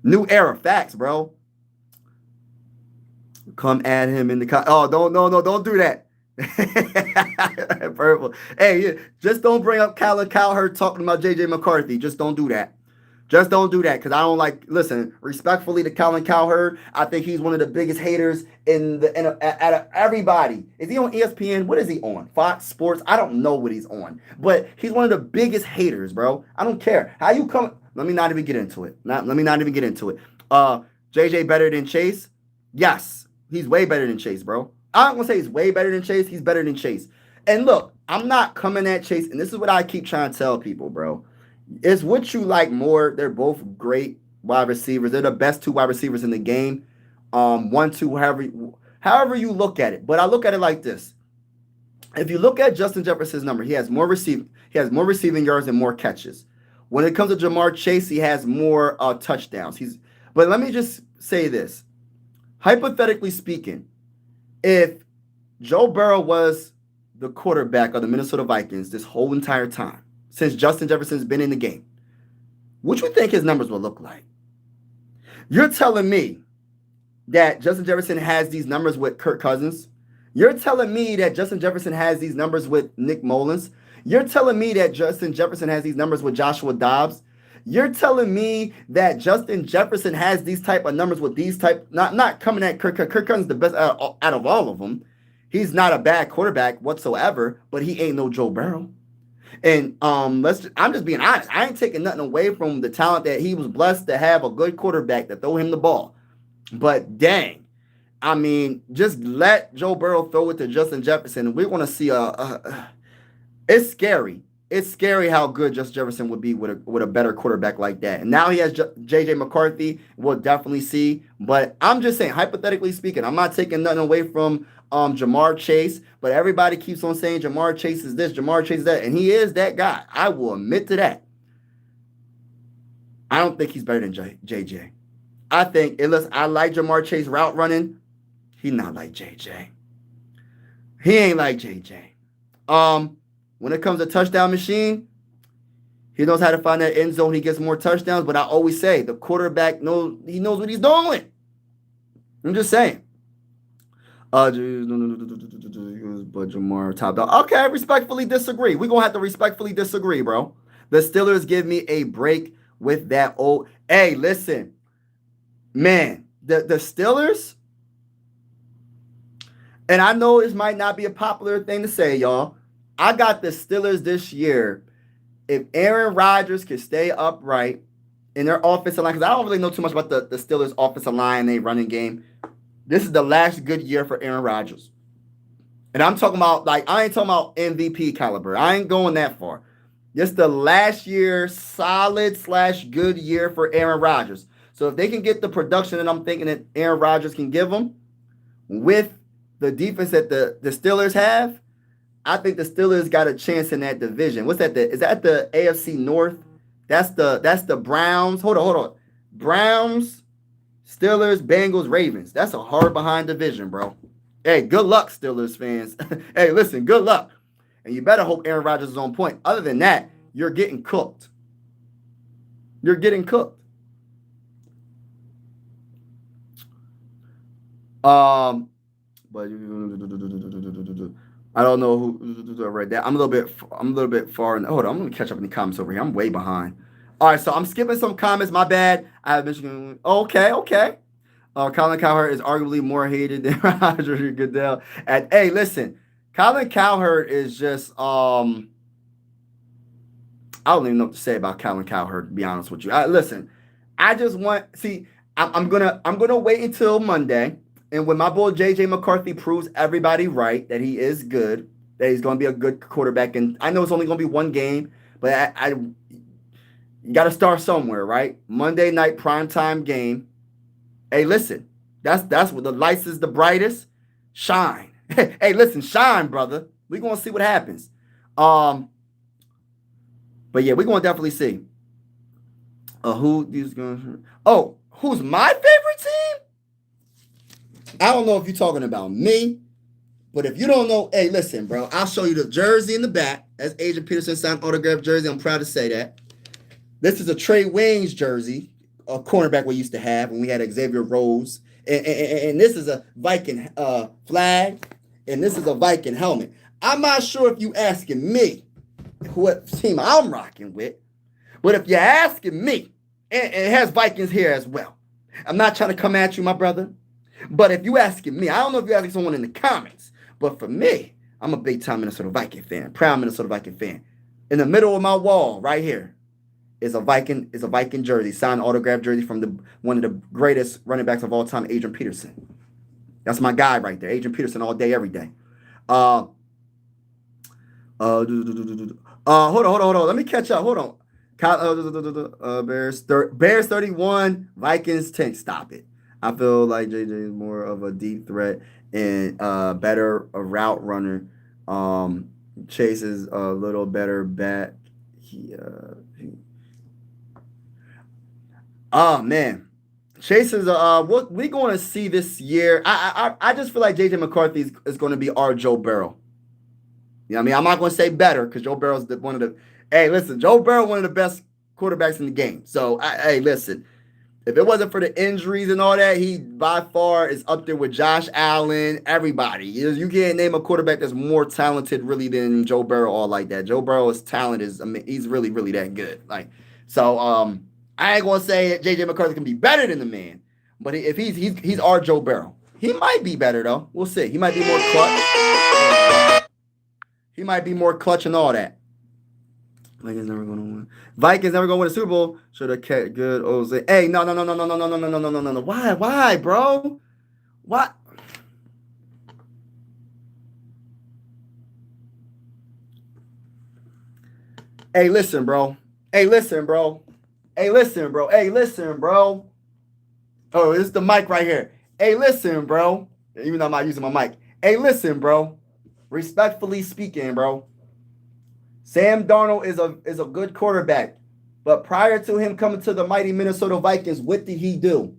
New era. Facts, bro. Come at him in the don't do that. Purple. Hey, just don't bring up Colin Cowherd talking about JJ McCarthy. Just don't do that. Just don't do that, because I don't like. Listen, respectfully to Colin Cowherd, I think he's one of the biggest haters out of everybody. Is he on ESPN? What is he on? Fox Sports? I don't know what he's on, but he's one of the biggest haters, bro. I don't care how you come. Let me not even get into it. Let me not even get into it. JJ better than Chase? Yes, he's way better than Chase, bro. I'm not gonna say he's way better than Chase. He's better than Chase. And look, I'm not coming at Chase, and this is what I keep trying to tell people, bro. It's what you like more. They're both great wide receivers. They're the best two wide receivers in the game. 1, 2, however you look at it. But I look at it like this. If you look at Justin Jefferson's number, he has more receiving yards and more catches. When it comes to Jamar Chase, he has more touchdowns. But let me just say this. Hypothetically speaking, if Joe Burrow was the quarterback of the Minnesota Vikings this whole entire time, since Justin Jefferson's been in the game, what you think his numbers will look like? You're telling me that Justin Jefferson has these numbers with Kirk Cousins? You're telling me that Justin Jefferson has these numbers with Nick Mullins? You're telling me that Justin Jefferson has these numbers with Joshua Dobbs? You're telling me that Justin Jefferson has these type of numbers with these type, not coming at Kirk. Kirk Cousins is the best out of all of them. He's not a bad quarterback whatsoever, but he ain't no Joe Burrow. And I'm just being honest. I ain't taking nothing away from the talent that he was blessed to have a good quarterback to throw him the ball. But dang, I mean, just let Joe Burrow throw it to Justin Jefferson, and we're going to see it's scary. It's scary how good Justin Jefferson would be with a better quarterback like that. And now he has JJ McCarthy. We'll definitely see. But I'm just saying, hypothetically speaking, I'm not taking nothing away from Jamar Chase, but everybody keeps on saying Jamar Chase is this, Jamar Chase is that, and he is that guy. I will admit to that. I don't think he's better than JJ. I think, unless I like Jamar Chase route running, he's not like JJ. He ain't like JJ. When it comes to touchdown machine, he knows how to find that end zone. He gets more touchdowns, but I always say the quarterback knows what he's doing. I'm just saying. But Jamar top dog. Okay, I respectfully disagree. We're gonna have to respectfully disagree, bro. The Steelers give me a break with that old. Hey, listen, man, the Steelers, and I know this might not be a popular thing to say, y'all. I got the Steelers this year. If Aaron Rodgers could stay upright in their offensive line, because I don't really know too much about the Steelers' offensive line, they running game. This is the last good year for Aaron Rodgers. And I'm talking about, I ain't talking about MVP caliber. I ain't going that far. Just the last year, solid/good year for Aaron Rodgers. So if they can get the production that I'm thinking that Aaron Rodgers can give them with the defense that the Steelers have, I think the Steelers got a chance in that division. What's that? Is that the AFC North? That's the Browns. Hold on. Browns, Steelers, Bengals, Ravens. That's a hard behind division, bro. Hey, good luck, Steelers fans. Hey, listen, good luck. And you better hope Aaron Rodgers is on point. Other than that, you're getting cooked. You're getting cooked. but I don't know who read that. I'm a little bit far. Hold on, I'm gonna catch up in the comments over here. I'm way behind. All right, so I'm skipping some comments. My bad. I have Michigan. Okay, okay. Colin Cowherd is arguably more hated than Roger Goodell. And hey, listen, Colin Cowherd is just I don't even know what to say about Colin Cowherd, to be honest with you. Listen, I just want see. I'm gonna wait until Monday, and when my boy JJ McCarthy proves everybody right that he is good, that he's gonna be a good quarterback, and I know it's only gonna be one game, but I you got to start somewhere, right? Monday night primetime game. Hey, listen, that's what the lights is the brightest. Shine. Hey, listen, shine, brother. We gonna see what happens. Um, but yeah, we gonna definitely see. Who these gonna? Oh, who's my favorite team? I don't know if you're talking about me, but if you don't know, hey, listen, bro. I'll show you the jersey in the back. That's Adrian Peterson signed autographed jersey. I'm proud to say that. This is a Trey Waynes jersey, a cornerback we used to have when we had Xavier Rose. And this is a Viking flag, and this is a Viking helmet. I'm not sure if you asking me what team I'm rocking with, but if you're asking me, and it has Vikings here as well. I'm not trying to come at you, my brother, but if you asking me, I don't know if you're asking someone in the comments, but for me, I'm a big-time Minnesota Viking fan, proud Minnesota Viking fan. In the middle of my wall, right here, is a Viking jersey, signed autographed jersey from one of the greatest running backs of all time, Adrian Peterson. That's my guy right there, Adrian Peterson, all day, every day. Hold on. Let me catch up. Hold on. Bears 31, Vikings 10. Stop it. I feel like JJ is more of a deep threat and better a route runner. Chase is a little better back. Oh man, Chase is what we going to see this year. I just feel like JJ McCarthy is going to be our Joe Burrow. You know what I mean? I'm not going to say better because Joe Burrow's one of the. Hey, listen, Joe Burrow one of the best quarterbacks in the game. So hey, listen, if it wasn't for the injuries and all that, he by far is up there with Josh Allen. Everybody, you can't name a quarterback that's more talented really than Joe Burrow. All like that. Joe Burrow's talent is, I mean, he's really really that good. Like so, I ain't gonna say JJ McCarthy can be better than the man, but if he's our Joe Burrow, he might be better though. We'll see. He might be more clutch. He might be more clutch and all that. Vikings never gonna win. Vikings never gonna win a Super Bowl. Should have kept good. Oh, say, hey, no. Why, bro? What? Hey, listen, bro. Hey, listen, bro. Oh, it's the mic right here. Hey, listen, bro. Even though I'm not using my mic. Hey, listen, bro. Respectfully speaking, bro. Sam Darnold is a good quarterback. But prior to him coming to the mighty Minnesota Vikings, what did he do?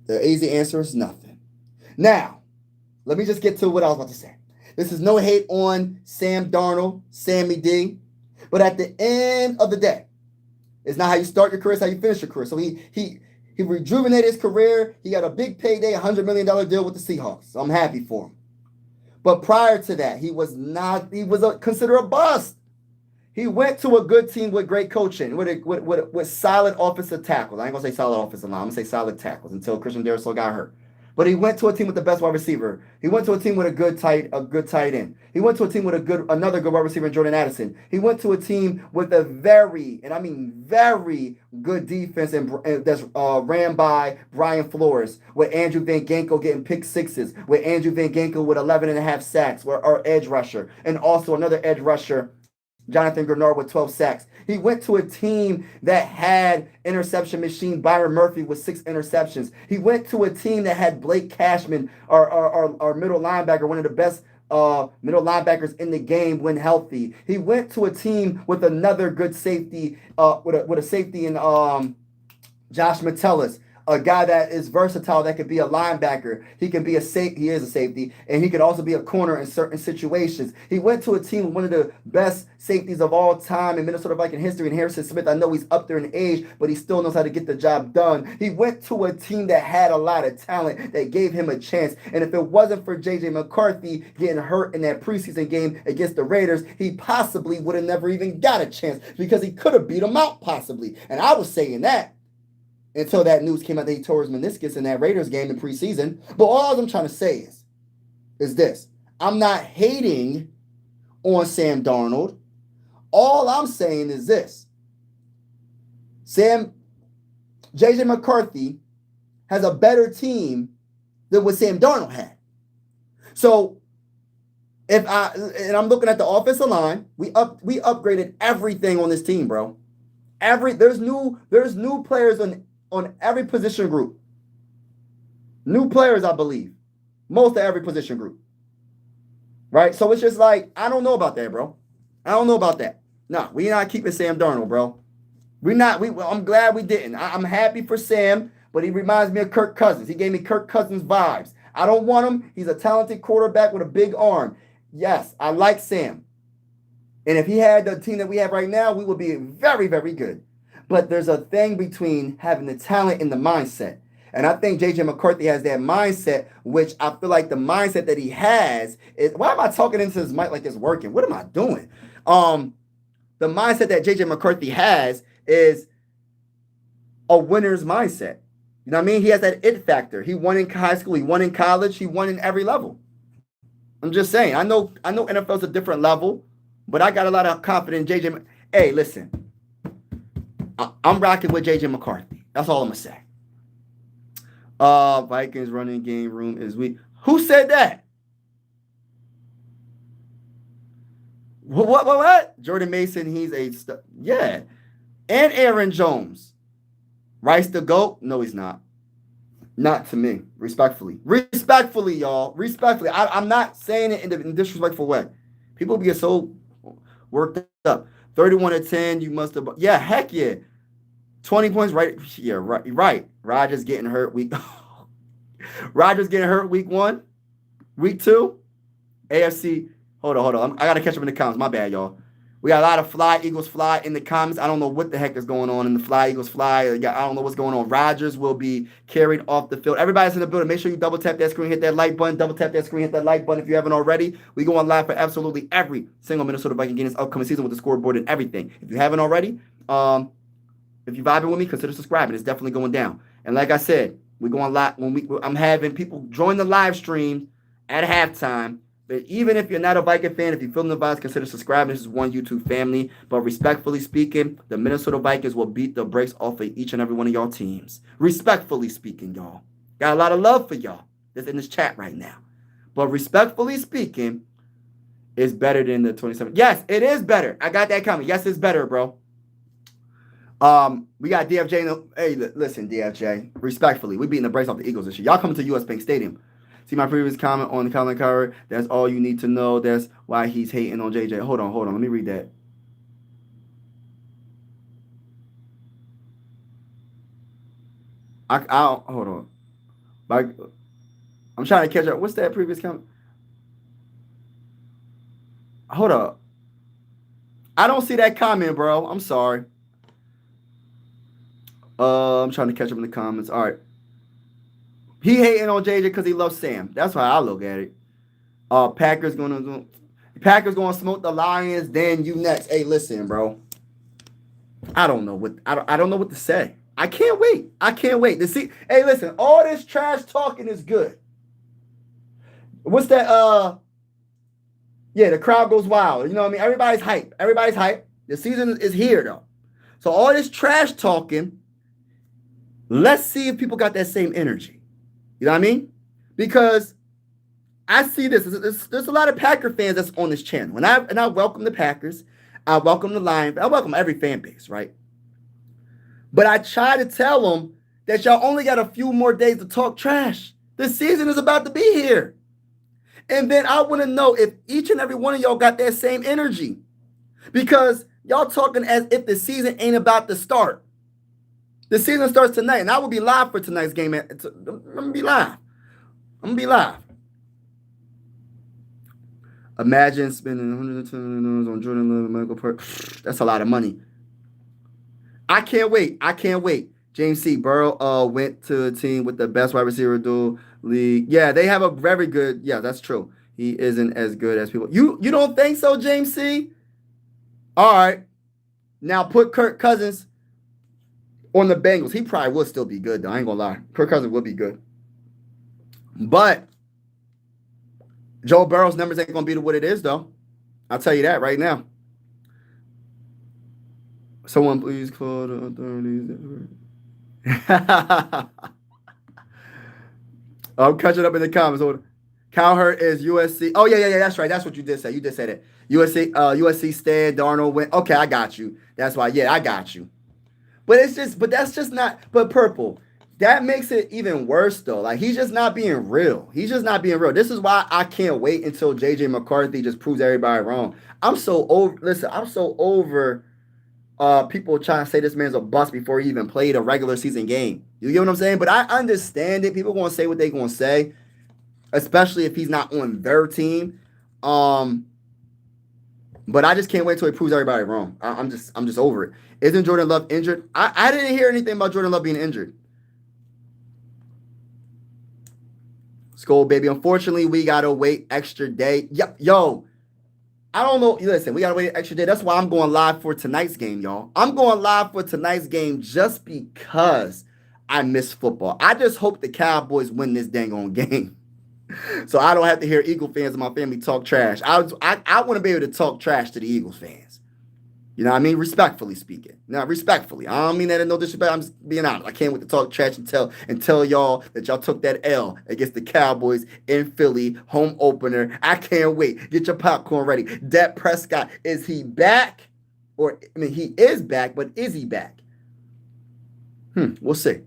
The easy answer is nothing. Now, let me just get to what I was about to say. This is no hate on Sam Darnold, Sammy D. But at the end of the day, it's not how you start your career, it's how you finish your career. So he rejuvenated his career. He got a big payday, $100 million deal with the Seahawks. So I'm happy for him. But prior to that, he was considered a bust. He went to a good team with great coaching, with solid offensive tackles. I ain't going to say solid offensive line. I'm going to say solid tackles until Christian Darrisaw got hurt. But he went to a team with the best wide receiver. He went to a team with a good tight end. He went to a team with another good wide receiver in Jordan Addison. He went to a team with a very, and I mean very good defense that's ran by Brian Flores, with Andrew Van Ginkel getting pick sixes, with Andrew Van Ginkel with 11.5 sacks, our edge rusher, and also another edge rusher, Jonathan Grenard, with 12 sacks. He went to a team that had interception machine Byron Murphy with 6 interceptions. He went to a team that had Blake Cashman, our middle linebacker, one of the best middle linebackers in the game when healthy. He went to a team with another good safety, with a safety in Josh Metellus. a guy that is versatile, that could be a linebacker. He can be he is a safety, and he could also be a corner in certain situations. He went to a team with one of the best safeties of all time in Minnesota Viking history, and Harrison Smith. I know he's up there in age, but he still knows how to get the job done. He went to a team that had a lot of talent that gave him a chance. And if it wasn't for J.J. McCarthy getting hurt in that preseason game against the Raiders, he possibly would have never even got a chance, because he could have beat him out possibly. And I was saying that until that news came out that he tore his meniscus in that Raiders game in preseason. But all I'm trying to say is this. I'm not hating on Sam Darnold. All I'm saying is this. J.J. McCarthy has a better team than what Sam Darnold had. So I'm looking at the offensive line, we upgraded everything on this team, bro. There's new players on every position group. New players, I believe. Most of every position group. Right? So it's just like, I don't know about that, bro. I don't know about that. No, we're not keeping Sam Darnold, bro. I'm glad we didn't. I'm happy for Sam, but he reminds me of Kirk Cousins. He gave me Kirk Cousins vibes. I don't want him. He's a talented quarterback with a big arm. Yes, I like Sam. And if he had the team that we have right now, we would be very, very good. But there's a thing between having the talent and the mindset. And I think J.J. McCarthy has that mindset, which I feel like the mindset that he has is, why am I talking into this mic like it's working? What am I doing? The mindset that J.J. McCarthy has is a winner's mindset. You know what I mean? He has that it factor. He won in high school. He won in college. He won in every level. I'm just saying. I know NFL's a different level, but I got a lot of confidence in J.J. Hey, listen. I'm rocking with J.J. McCarthy. That's all I'm going to say. Vikings running game room is weak. Who said that? What? Jordan Mason, he's a yeah. And Aaron Jones. Rice the GOAT? No, he's not. Not to me. Respectfully, y'all. Respectfully. I'm not saying it in a disrespectful way. People get so worked up. 31-10, you must have. Yeah, heck yeah. 20 points, right? Yeah, right. Rodgers getting hurt week 1. Week 2. AFC. Hold on. I got to catch up in the comments. My bad, y'all. We got a lot of Fly Eagles Fly in the comments. I don't know what the heck is going on in the Fly Eagles Fly. I don't know what's going on. Rodgers will be carried off the field. Everybody's in the building. Make sure you double tap that screen, hit that like button. Double tap that screen, hit that like button if you haven't already. We go on live for absolutely every single Minnesota Viking game this upcoming season with the scoreboard and everything. If you haven't already, if you're vibing with me, consider subscribing. It's definitely going down. And like I said, we go on live I'm having people join the live stream at halftime. But even if you're not a Viking fan, if you're feeling the vibes, consider subscribing. This is one YouTube family. But respectfully speaking, the Minnesota Vikings will beat the brakes off of each and every one of y'all teams. Respectfully speaking, y'all. Got a lot of love for y'all that's in this chat right now. But respectfully speaking, it's better than the 27. Yes, it is better. I got that coming. Yes, it's better, bro. We got DFJ. Hey, listen, DFJ. Respectfully, we beating the brakes off the Eagles this year. Y'all coming to US Bank Stadium. See my previous comment on the Colin Cowherd. That's all you need to know. That's why he's hating on JJ. Hold on. Let me read that. I'll hold on. I'm trying to catch up. What's that previous comment? Hold up. I don't see that comment, bro. I'm sorry. I'm trying to catch up in the comments. All right. He hating on JJ because he loves Sam. That's how I look at it. Packers gonna smoke the Lions. Then you next. Hey, listen, bro. I don't know what to say. I can't wait to see. Hey, listen. All this trash talking is good. What's that? Yeah, the crowd goes wild. You know what I mean? Everybody's hype. The season is here though. So all this trash talking. Let's see if people got that same energy. You know what I mean? Because I see this. There's a lot of Packer fans that's on this channel. And I welcome the Packers. I welcome the Lions. I welcome every fan base, right? But I try to tell them that y'all only got a few more days to talk trash. The season is about to be here. And then I want to know if each and every one of y'all got that same energy. Because y'all talking as if the season ain't about to start. The season starts tonight, and I will be live for tonight's game. I'm gonna be live. I'm gonna be live. Imagine spending $110 on Jordan Love and Michael Park. That's a lot of money. I can't wait. I can't wait. James C. Burrow went to a team with the best wide receiver duel league. Yeah, they have a very good. Yeah, that's true. He isn't as good as people. You don't think so, James C? All right. Now put Kirk Cousins on the Bengals. He probably would still be good, though. I ain't gonna lie. Kirk Cousins would be good. But Joe Burrow's numbers ain't gonna be what it is, though. I'll tell you that right now. Someone please call the authorities. I'm catching up in the comments. Cowherd is USC. Oh yeah. That's right. That's what you did say. You did say that. USC Stan Darnold went. Okay, I got you. That's why. Yeah, I got you. But that's just not. But Purple, that makes it even worse though. Like he's just not being real. He's just not being real. This is why I can't wait until JJ McCarthy just proves everybody wrong. I'm so over. Listen, I'm so over. People trying to say this man's a bust before he even played a regular season game. You get what I'm saying? But I understand it. People gonna say what they gonna say, especially if he's not on their team. But I just can't wait till he proves everybody wrong. I'm just over it. Isn't Jordan Love injured? I didn't hear anything about Jordan Love being injured. Skull baby. Unfortunately, we gotta wait extra day. Yo. I don't know. Listen, we got to wait an extra day. That's why I'm going live for tonight's game, y'all. I'm going live for tonight's game just because I miss football. I just hope the Cowboys win this dang on game. So I don't have to hear Eagle fans in my family talk trash. I want to be able to talk trash to the Eagles fans. You know what I mean? Respectfully speaking. Now, respectfully. I don't mean that in no disrespect. I'm just being honest. I can't wait to talk trash and tell y'all that y'all took that L against the Cowboys in Philly, home opener. I can't wait. Get your popcorn ready. Dak Prescott, is he back? He is back, but is he back? We'll see.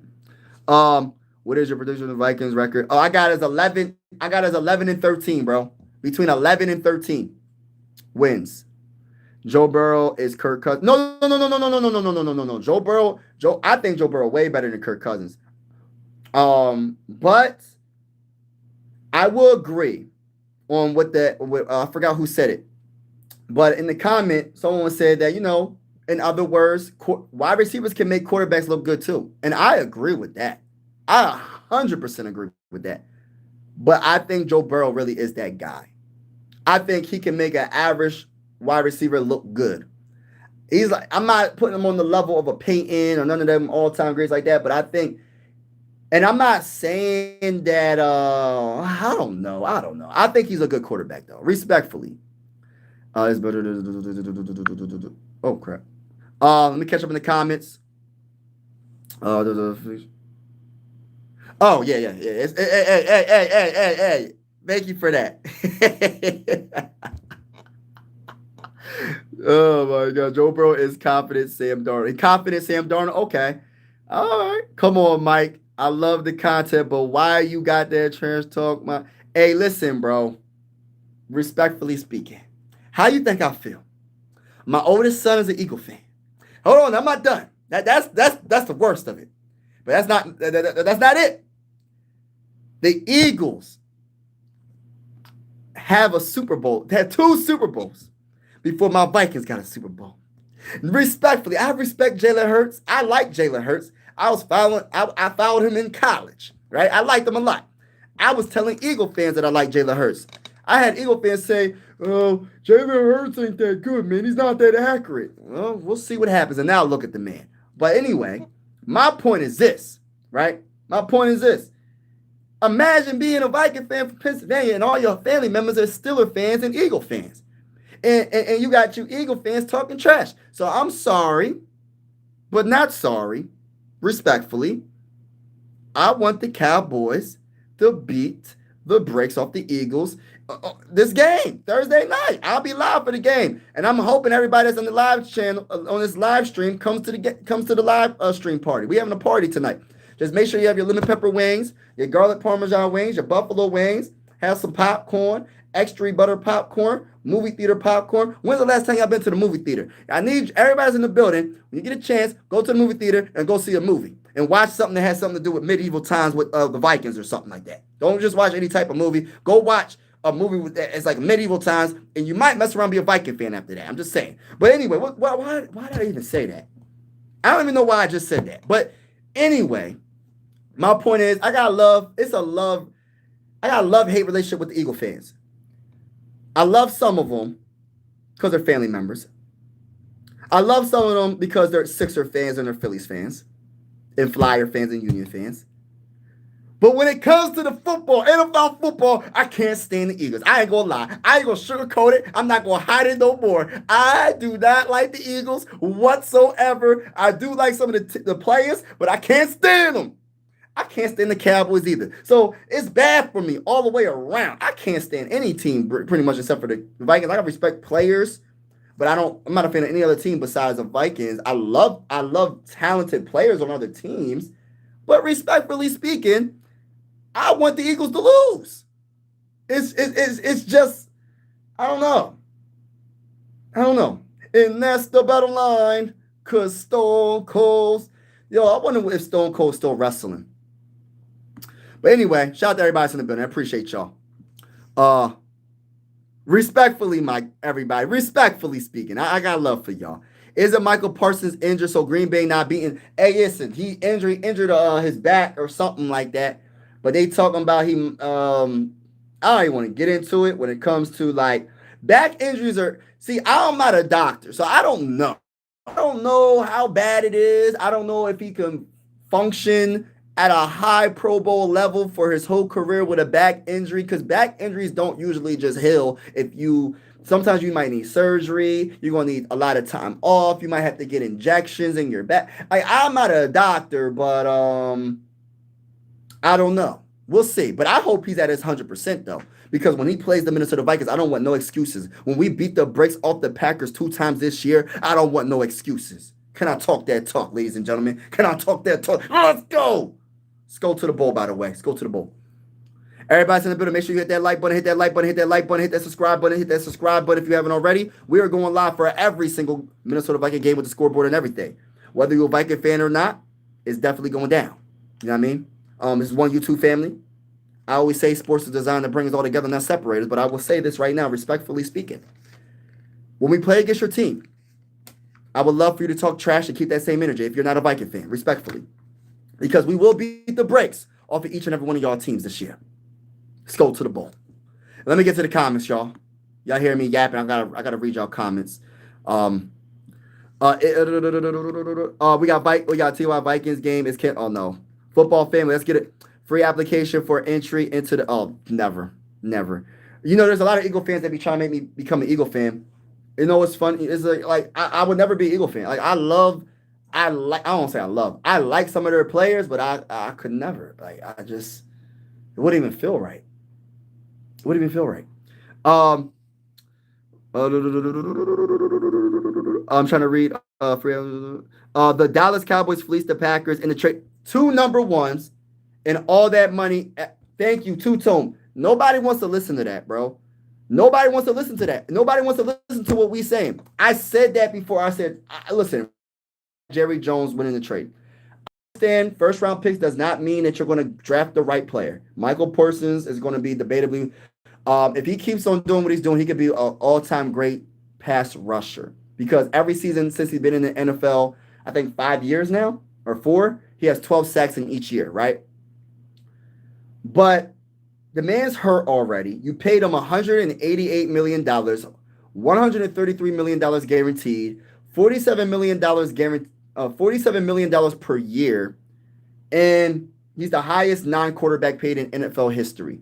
What is your prediction of the Vikings record? Oh, I got as 11 and 13, bro. Between 11 and 13 wins. Joe Burrow is Kirk Cousins. No. I think Joe Burrow way better than Kirk Cousins. But I will agree on I forgot who said it. But in the comment, someone said that, in other words, wide receivers can make quarterbacks look good too. And I agree with that. I 100% agree with that. But I think Joe Burrow really is that guy. I think he can make an average wide receiver look good. He's like, I'm not putting him on the level of a Peyton or none of them all-time greats like that, but I think, and I'm not saying that, I don't know. I think he's a good quarterback, though, respectfully. It's better. Oh, crap. Let me catch up in the comments. Oh, yeah. Hey. Thank you for that. Oh my God, Joe Burrow is confident Sam Darnold. Okay, all right. Come on, Mike. I love the content, but why you got that trash talk, Hey, listen, bro. Respectfully speaking, how you think I feel? My oldest son is an Eagle fan. Hold on, I'm not done. That's the worst of it. But that's not it. The Eagles have a Super Bowl. They had 2 Super Bowls before my Vikings got a Super Bowl. Respectfully, I respect Jalen Hurts. I like Jalen Hurts. I followed him in college, right? I liked him a lot. I was telling Eagle fans that I like Jalen Hurts. I had Eagle fans say, oh, Jalen Hurts ain't that good, man. He's not that accurate. Well, we'll see what happens. And now look at the man. But anyway, my point is this, right? My point is this. Imagine being a Viking fan from Pennsylvania and all your family members are Steeler fans and Eagle fans. And you got you Eagle fans talking trash. So I'm sorry, but not sorry. Respectfully, I want the Cowboys to beat the brakes off the Eagles this game, Thursday night. I'll be live for the game. And I'm hoping everybody that's on the live channel, on this live stream, comes to the live stream party. We're having a party tonight. Just make sure you have your lemon pepper wings, your garlic parmesan wings, your buffalo wings, have some popcorn, extra butter popcorn, movie theater popcorn. When's the last time y'all been to the movie theater? I need everybody's in the building. When you get a chance, go to the movie theater and go see a movie and watch something that has something to do with medieval times with the Vikings or something like that. Don't just watch any type of movie. Go watch a movie with that. It's like medieval times, and you might mess around and be a Viking fan after that. I'm just saying. But anyway, why did I even say that? I don't even know why I just said that. But anyway, my point is, I got a love-hate relationship with the Eagle fans. I love some of them because they're family members. I love some of them because they're Sixer fans and they're Phillies fans, and Flyer fans and Union fans. But when it comes to the football, NFL football, I can't stand the Eagles. I ain't gonna lie. I ain't gonna sugarcoat it. I'm not gonna hide it no more. I do not like the Eagles whatsoever. I do like some of the players, but I can't stand them. I can't stand the Cowboys either. So it's bad for me all the way around. I can't stand any team pretty much except for the Vikings. I gotta respect players, but I'm not a fan of any other team besides the Vikings. I love talented players on other teams, but respectfully speaking, I want the Eagles to lose. It's just, I don't know. And that's the bottom line, because Stone Cold's, I wonder if Stone Cold's still wrestling. But anyway, shout out to everybody in the building. I appreciate y'all. Respectfully, everybody, respectfully speaking, I got love for y'all. Isn't Michael Parsons injured, so Green Bay not beating? Hey, listen, he injured his back or something like that. But they talking about I don't even want to get into it when it comes to like back injuries I'm not a doctor, so I don't know. I don't know how bad it is. I don't know if he can function at a high Pro Bowl level for his whole career with a back injury, because back injuries don't usually just heal. Sometimes you might need surgery. You're going to need a lot of time off. You might have to get injections in your back. I'm not a doctor, but I don't know. We'll see. But I hope he's at his 100%, though. Because when he plays the Minnesota Vikings, I don't want no excuses. When we beat the brakes off the Packers 2 times this year, I don't want no excuses. Can I talk that talk, ladies and gentlemen? Can I talk that talk? Let's go. Let's go to the bowl, by the way. Let's go to the bowl. Everybody's in the building. Make sure you hit that like button, hit that like button, hit that like button, hit that subscribe button, hit that subscribe button if you haven't already. We are going live for every single Minnesota Viking game with the scoreboard and everything. Whether you're a Viking fan or not, it's definitely going down. You know what I mean? This is one YouTube family. I always say sports is designed to bring us all together, not separate us. But I will say this right now, respectfully speaking. When we play against your team, I would love for you to talk trash and keep that same energy if you're not a Viking fan, respectfully. Because we will beat the brakes off of each and every one of y'all teams this year. Let's go to the bowl. Let me get to the comments, y'all. Y'all hear me yapping? I gotta read y'all comments. We got TY Vikings game. Oh no. Football family, let's get it. Free application for entry into the never. There's a lot of Eagle fans that be trying to make me become an Eagle fan. You know what's funny? It's like I would never be an Eagle fan. Like I don't say I love. I like some of their players, but I could never. Like it wouldn't even feel right. I'm trying to read the Dallas Cowboys fleeced the Packers in the trade. 2 number ones and all that money. Thank you, Two-Tone. Nobody wants to listen to that, bro. Nobody wants to listen to that. Nobody wants to listen to what we saying. I said that before. I said, listen, Jerry Jones winning the trade. I understand first round picks does not mean that you're going to draft the right player. Michael Parsons is going to be debatably, if he keeps on doing what he's doing, he could be an all-time great pass rusher. Because every season since he's been in the NFL, I think 5 years now or 4, he has 12 sacks in each year, right? But the man's hurt already. You paid him $188 million, $133 million guaranteed, $47 million per year, and he's the highest non-quarterback paid in NFL history.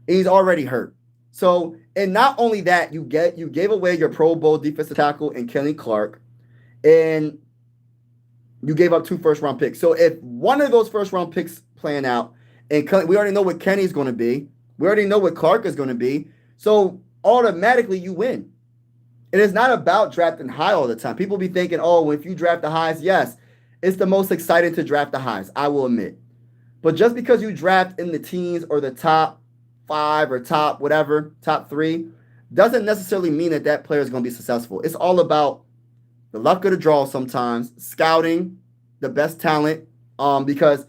And he's already hurt. So, and not only that, you gave away your Pro Bowl defensive tackle in Kenny Clark, and you gave up 2 first-round picks. So if one of those first-round picks plan out, and we already know what Kenny's going to be, we already know what Clark is going to be, so automatically you win. And it's not about drafting high all the time. People be thinking, if you draft the highs, yes, it's the most exciting to draft the highs, I will admit. But just because you draft in the teens or the top 5 or top whatever, top 3, doesn't necessarily mean that that player is going to be successful. It's all about the luck of the draw sometimes, scouting the best talent, because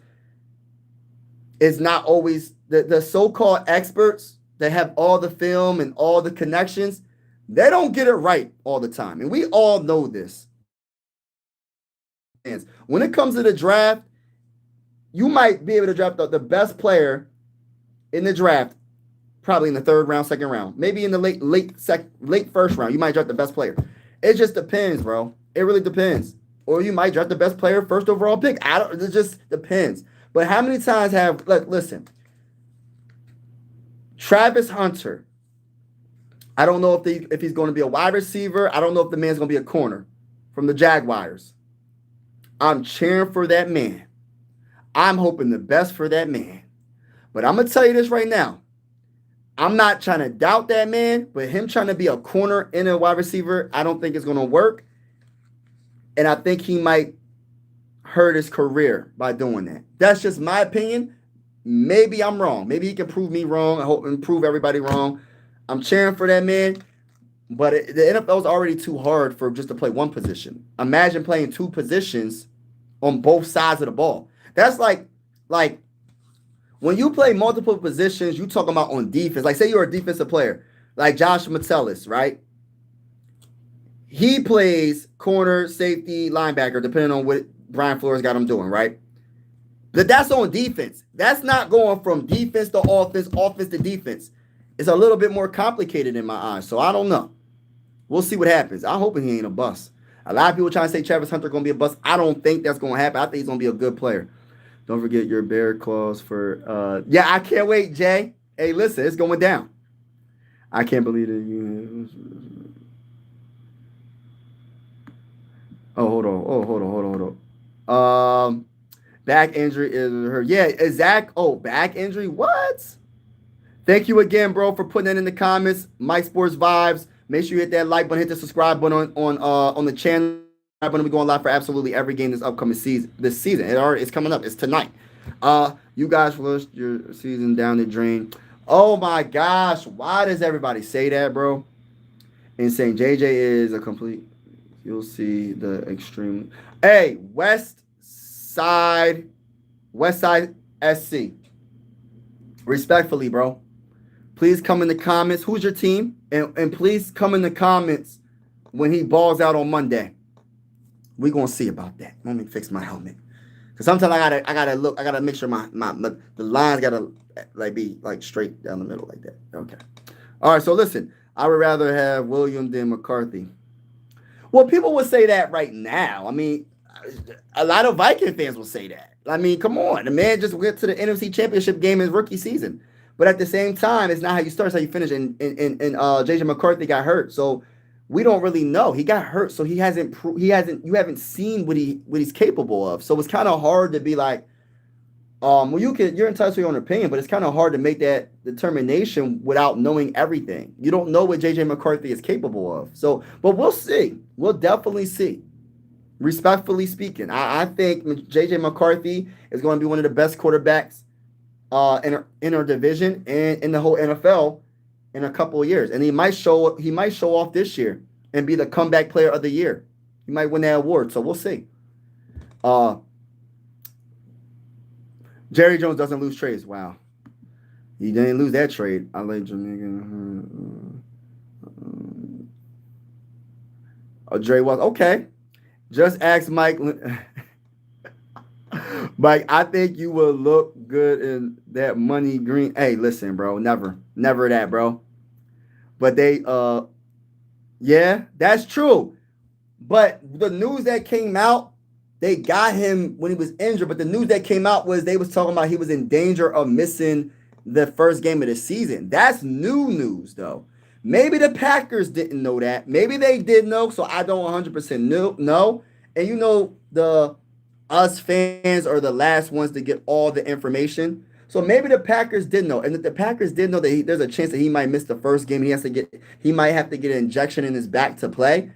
it's not always the so-called experts that have all the film and all the connections. They don't get it right all the time. And we all know this. When it comes to the draft, you might be able to draft the best player in the draft, probably in the 3rd round, 2nd round, maybe in the late 1st round. You might draft the best player. It just depends, bro. It really depends. Or you might draft the best player 1st overall pick. It just depends. But how many times listen, Travis Hunter, I don't know if he's going to be a wide receiver. I don't know if the man's going to be a corner from the Jaguars. I'm cheering for that man. I'm hoping the best for that man. But I'm going to tell you this right now. I'm not trying to doubt that man, but him trying to be a corner and a wide receiver, I don't think it's going to work. And I think he might hurt his career by doing that. That's just my opinion. Maybe I'm wrong. Maybe he can prove me wrong. I hope and prove everybody wrong. I'm cheering for that man. But the NFL is already too hard for just to play one position. Imagine playing 2 positions on both sides of the ball. That's like when you play multiple positions, you talking about on defense. Like say you're a defensive player, like Josh Metellus, right? He plays corner, safety, linebacker, depending on what Brian Flores got him doing, right? But that's on defense. That's not going from defense to offense, offense to defense. It's a little bit more complicated in my eyes. So I don't know. We'll see what happens. I'm hoping he ain't a bust. A lot of people trying to say Travis Hunter going to be a bust. I don't think that's going to happen. I think he's going to be a good player. Don't forget your bear claws for yeah, I can't wait, Jay. Hey, listen, it's going down. I can't believe it. Hold on. Back injury is her. Yeah, Zach. Oh, back injury. What? Thank you again, bro, for putting that in the comments. Mike Sports Vibes. Make sure you hit that like button, hit the subscribe button on the channel. I'm going to be going live for absolutely every game this upcoming season. It's coming up. It's tonight. You guys flushed your season down the drain. Oh my gosh, why does everybody say that, bro? And saying JJ is a complete. You'll see the extreme. Hey, West Side SC. Respectfully, bro. Please come in the comments. Who's your team? And please come in the comments when he balls out on Monday. We're gonna see about that. Let me fix my helmet. Cause sometimes I gotta make sure the lines gotta be straight down the middle like that. Okay. All right, so listen, I would rather have William than McCarthy. Well, people would say that right now. I mean, a lot of Viking fans will say that. I mean, come on. The man just went to the NFC Championship game in his rookie season. But at the same time, it's not how you start, it's how you finish. And JJ McCarthy got hurt. So we don't really know. He got hurt, so you haven't seen what he's capable of. So it's kind of hard to be like, you're entitled to your own opinion, but it's kind of hard to make that determination without knowing everything. You don't know what JJ McCarthy is capable of. So, but we'll see. We'll definitely see. Respectfully speaking, I think JJ McCarthy is going to be one of the best quarterbacks in our division and in the whole NFL in a couple of years. And he might show off this year and be the comeback player of the year. He might win that award. So we'll see. Jerry Jones doesn't lose trades. Wow. He didn't lose that trade. I like Jamaica. Dre was okay. Just ask Mike. Mike, I think you will look good in that money green. Hey, listen, bro. Never that, bro. But yeah, that's true. But the news that came out, they got him when he was injured. But the news that came out was they was talking about he was in danger of missing the first game of the season. That's new news, though. Maybe the Packers didn't know that. Maybe they did know, so I don't 100% know. And us fans are the last ones to get all the information. So maybe the Packers did know. And if the Packers did know that there's a chance that he might miss the first game, he might have to get an injection in his back to play.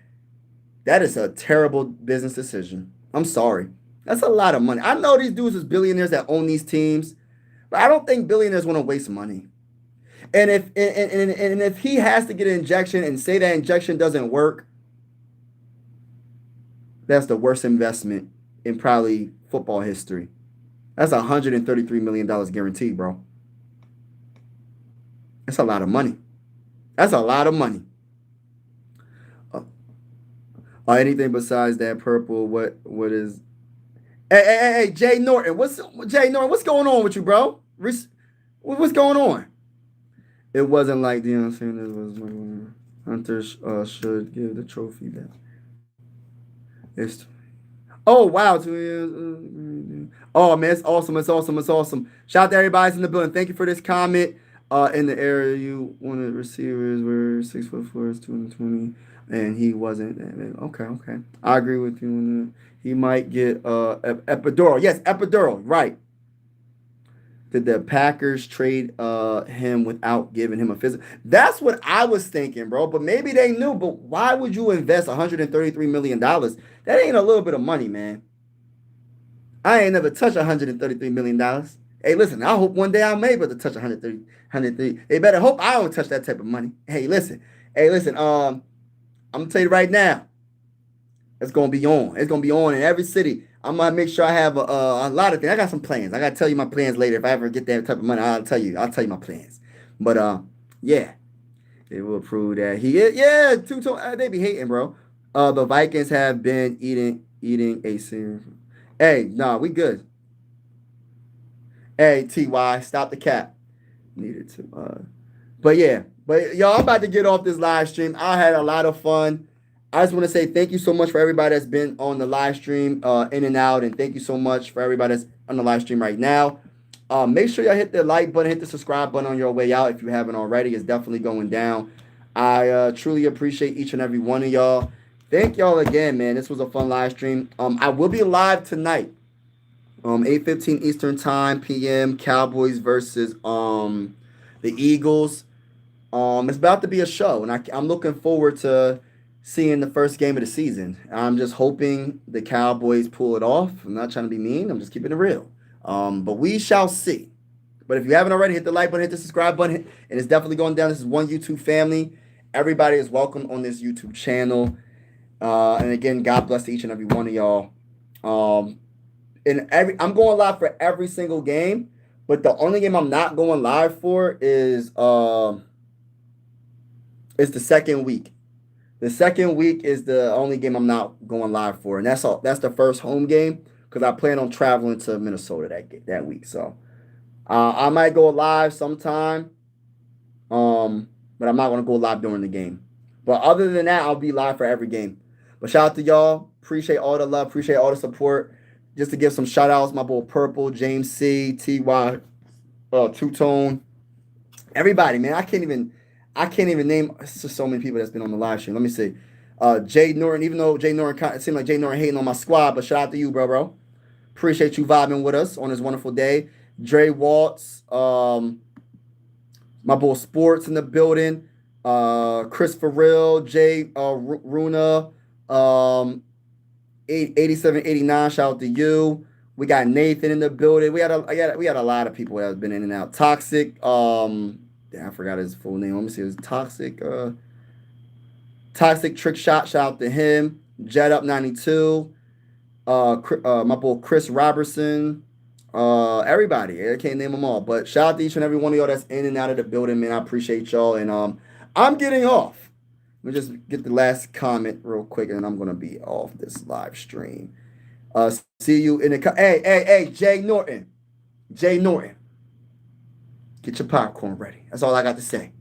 That is a terrible business decision. I'm sorry. That's a lot of money. I know these dudes is billionaires that own these teams, but I don't think billionaires want to waste money. And if he has to get an injection and say that injection doesn't work, that's the worst investment in probably football history. That's $133 million guaranteed, bro. That's a lot of money. That's a lot of money. Uh, anything besides that purple? What is? Hey, Jay Norton. What's going on with you, bro? What's going on? It wasn't like Deion Sanders was. Hunter should give the trophy back. It's Oh wow, 2 years. Oh man, it's awesome. It's awesome. It's awesome. Shout out to everybody's in the building. Thank you for this comment. In the area you wanted receivers were 6'4", is 220, and he wasn't. Okay, okay. I agree with you on that. He might get epidural. Yes, epidural. Right. Did the Packers trade him without giving him a physical? That's what I was thinking, bro. But maybe they knew. But why would you invest $133 million? That ain't a little bit of money, man. I ain't never touched $133 million. Hey, listen, I hope one day I'm able to touch 130. They better hope I don't touch that type of money. Hey, listen. I'm gonna tell you right now, it's gonna be on. It's gonna be on in every city. I'm gonna make sure I have a lot of things. I got some plans. I gotta tell you my plans later. If I ever get that type of money, I'll tell you. I'll tell you my plans. But yeah, it will prove that he is. Yeah, they be hating, bro. The Vikings have been eating a cereal. Hey, nah, we good. Hey, Ty, stop the cap. Needed to. But yeah, but y'all, I'm about to get off this live stream. I had a lot of fun. I just want to say thank you so much for everybody that's been on the live stream, in and out, and thank you so much for everybody that's on the live stream right now. Make sure y'all hit the like button, hit the subscribe button on your way out if you haven't already. It's definitely going down. I truly appreciate each and every one of y'all. Thank y'all again, man. This was a fun live stream. I will be live tonight, 8:15 Eastern Time PM. Cowboys versus the Eagles. It's about to be a show, and I'm looking forward to seeing the first game of the season. I'm just hoping the Cowboys pull it off. I'm not trying to be mean. I'm just keeping it real. But we shall see. But if you haven't already, hit the like button, hit the subscribe button, and it's definitely going down. This is one YouTube family. Everybody is welcome on this YouTube channel. And again, God bless to each and every one of y'all. I'm going live for every single game, but the only game I'm not going live for is the second week. The second week is the only game I'm not going live for, and that's all. That's the first home game because I plan on traveling to Minnesota that week. So I might go live sometime, but I'm not going to go live during the game. But other than that, I'll be live for every game. But shout out to y'all. Appreciate all the love. Appreciate all the support. Just to give some shout outs, my boy Purple, James C, TY, Two Tone, everybody, man. I can't even name. It's just so many people that's been on the live stream. Let me see. Jay Norton, even though Jay Norton, it seemed like Jay Norton hating on my squad, but shout out to you, bro. Appreciate you vibing with us on this wonderful day. Dre Waltz, my boy Sports in the building. Chris Farrell, Jay Runa, 8789. Shout out to you. We got Nathan in the building. We had a lot of people that have been in and out. Toxic. I forgot his full name. Let me see. It was Toxic Trick Shot. Shout out to him. Jet Up 92. My boy Chris Robertson. Everybody. I can't name them all. But shout out to each and every one of y'all that's in and out of the building, man. I appreciate y'all. And I'm getting off. Let me just get the last comment real quick, and I'm gonna be off this live stream. See you in the hey, Jay Norton. Get your popcorn ready. That's all I got to say.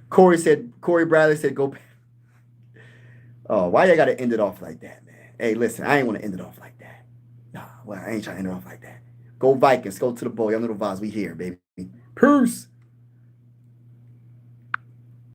Corey Bradley said, go. Oh, why you got to end it off like that, man? Hey, listen, I ain't want to end it off like that. Nah, well, I ain't trying to end it off like that. Go Vikings. Go to the bowl. Y'all know the vibes. We here, baby. Peace.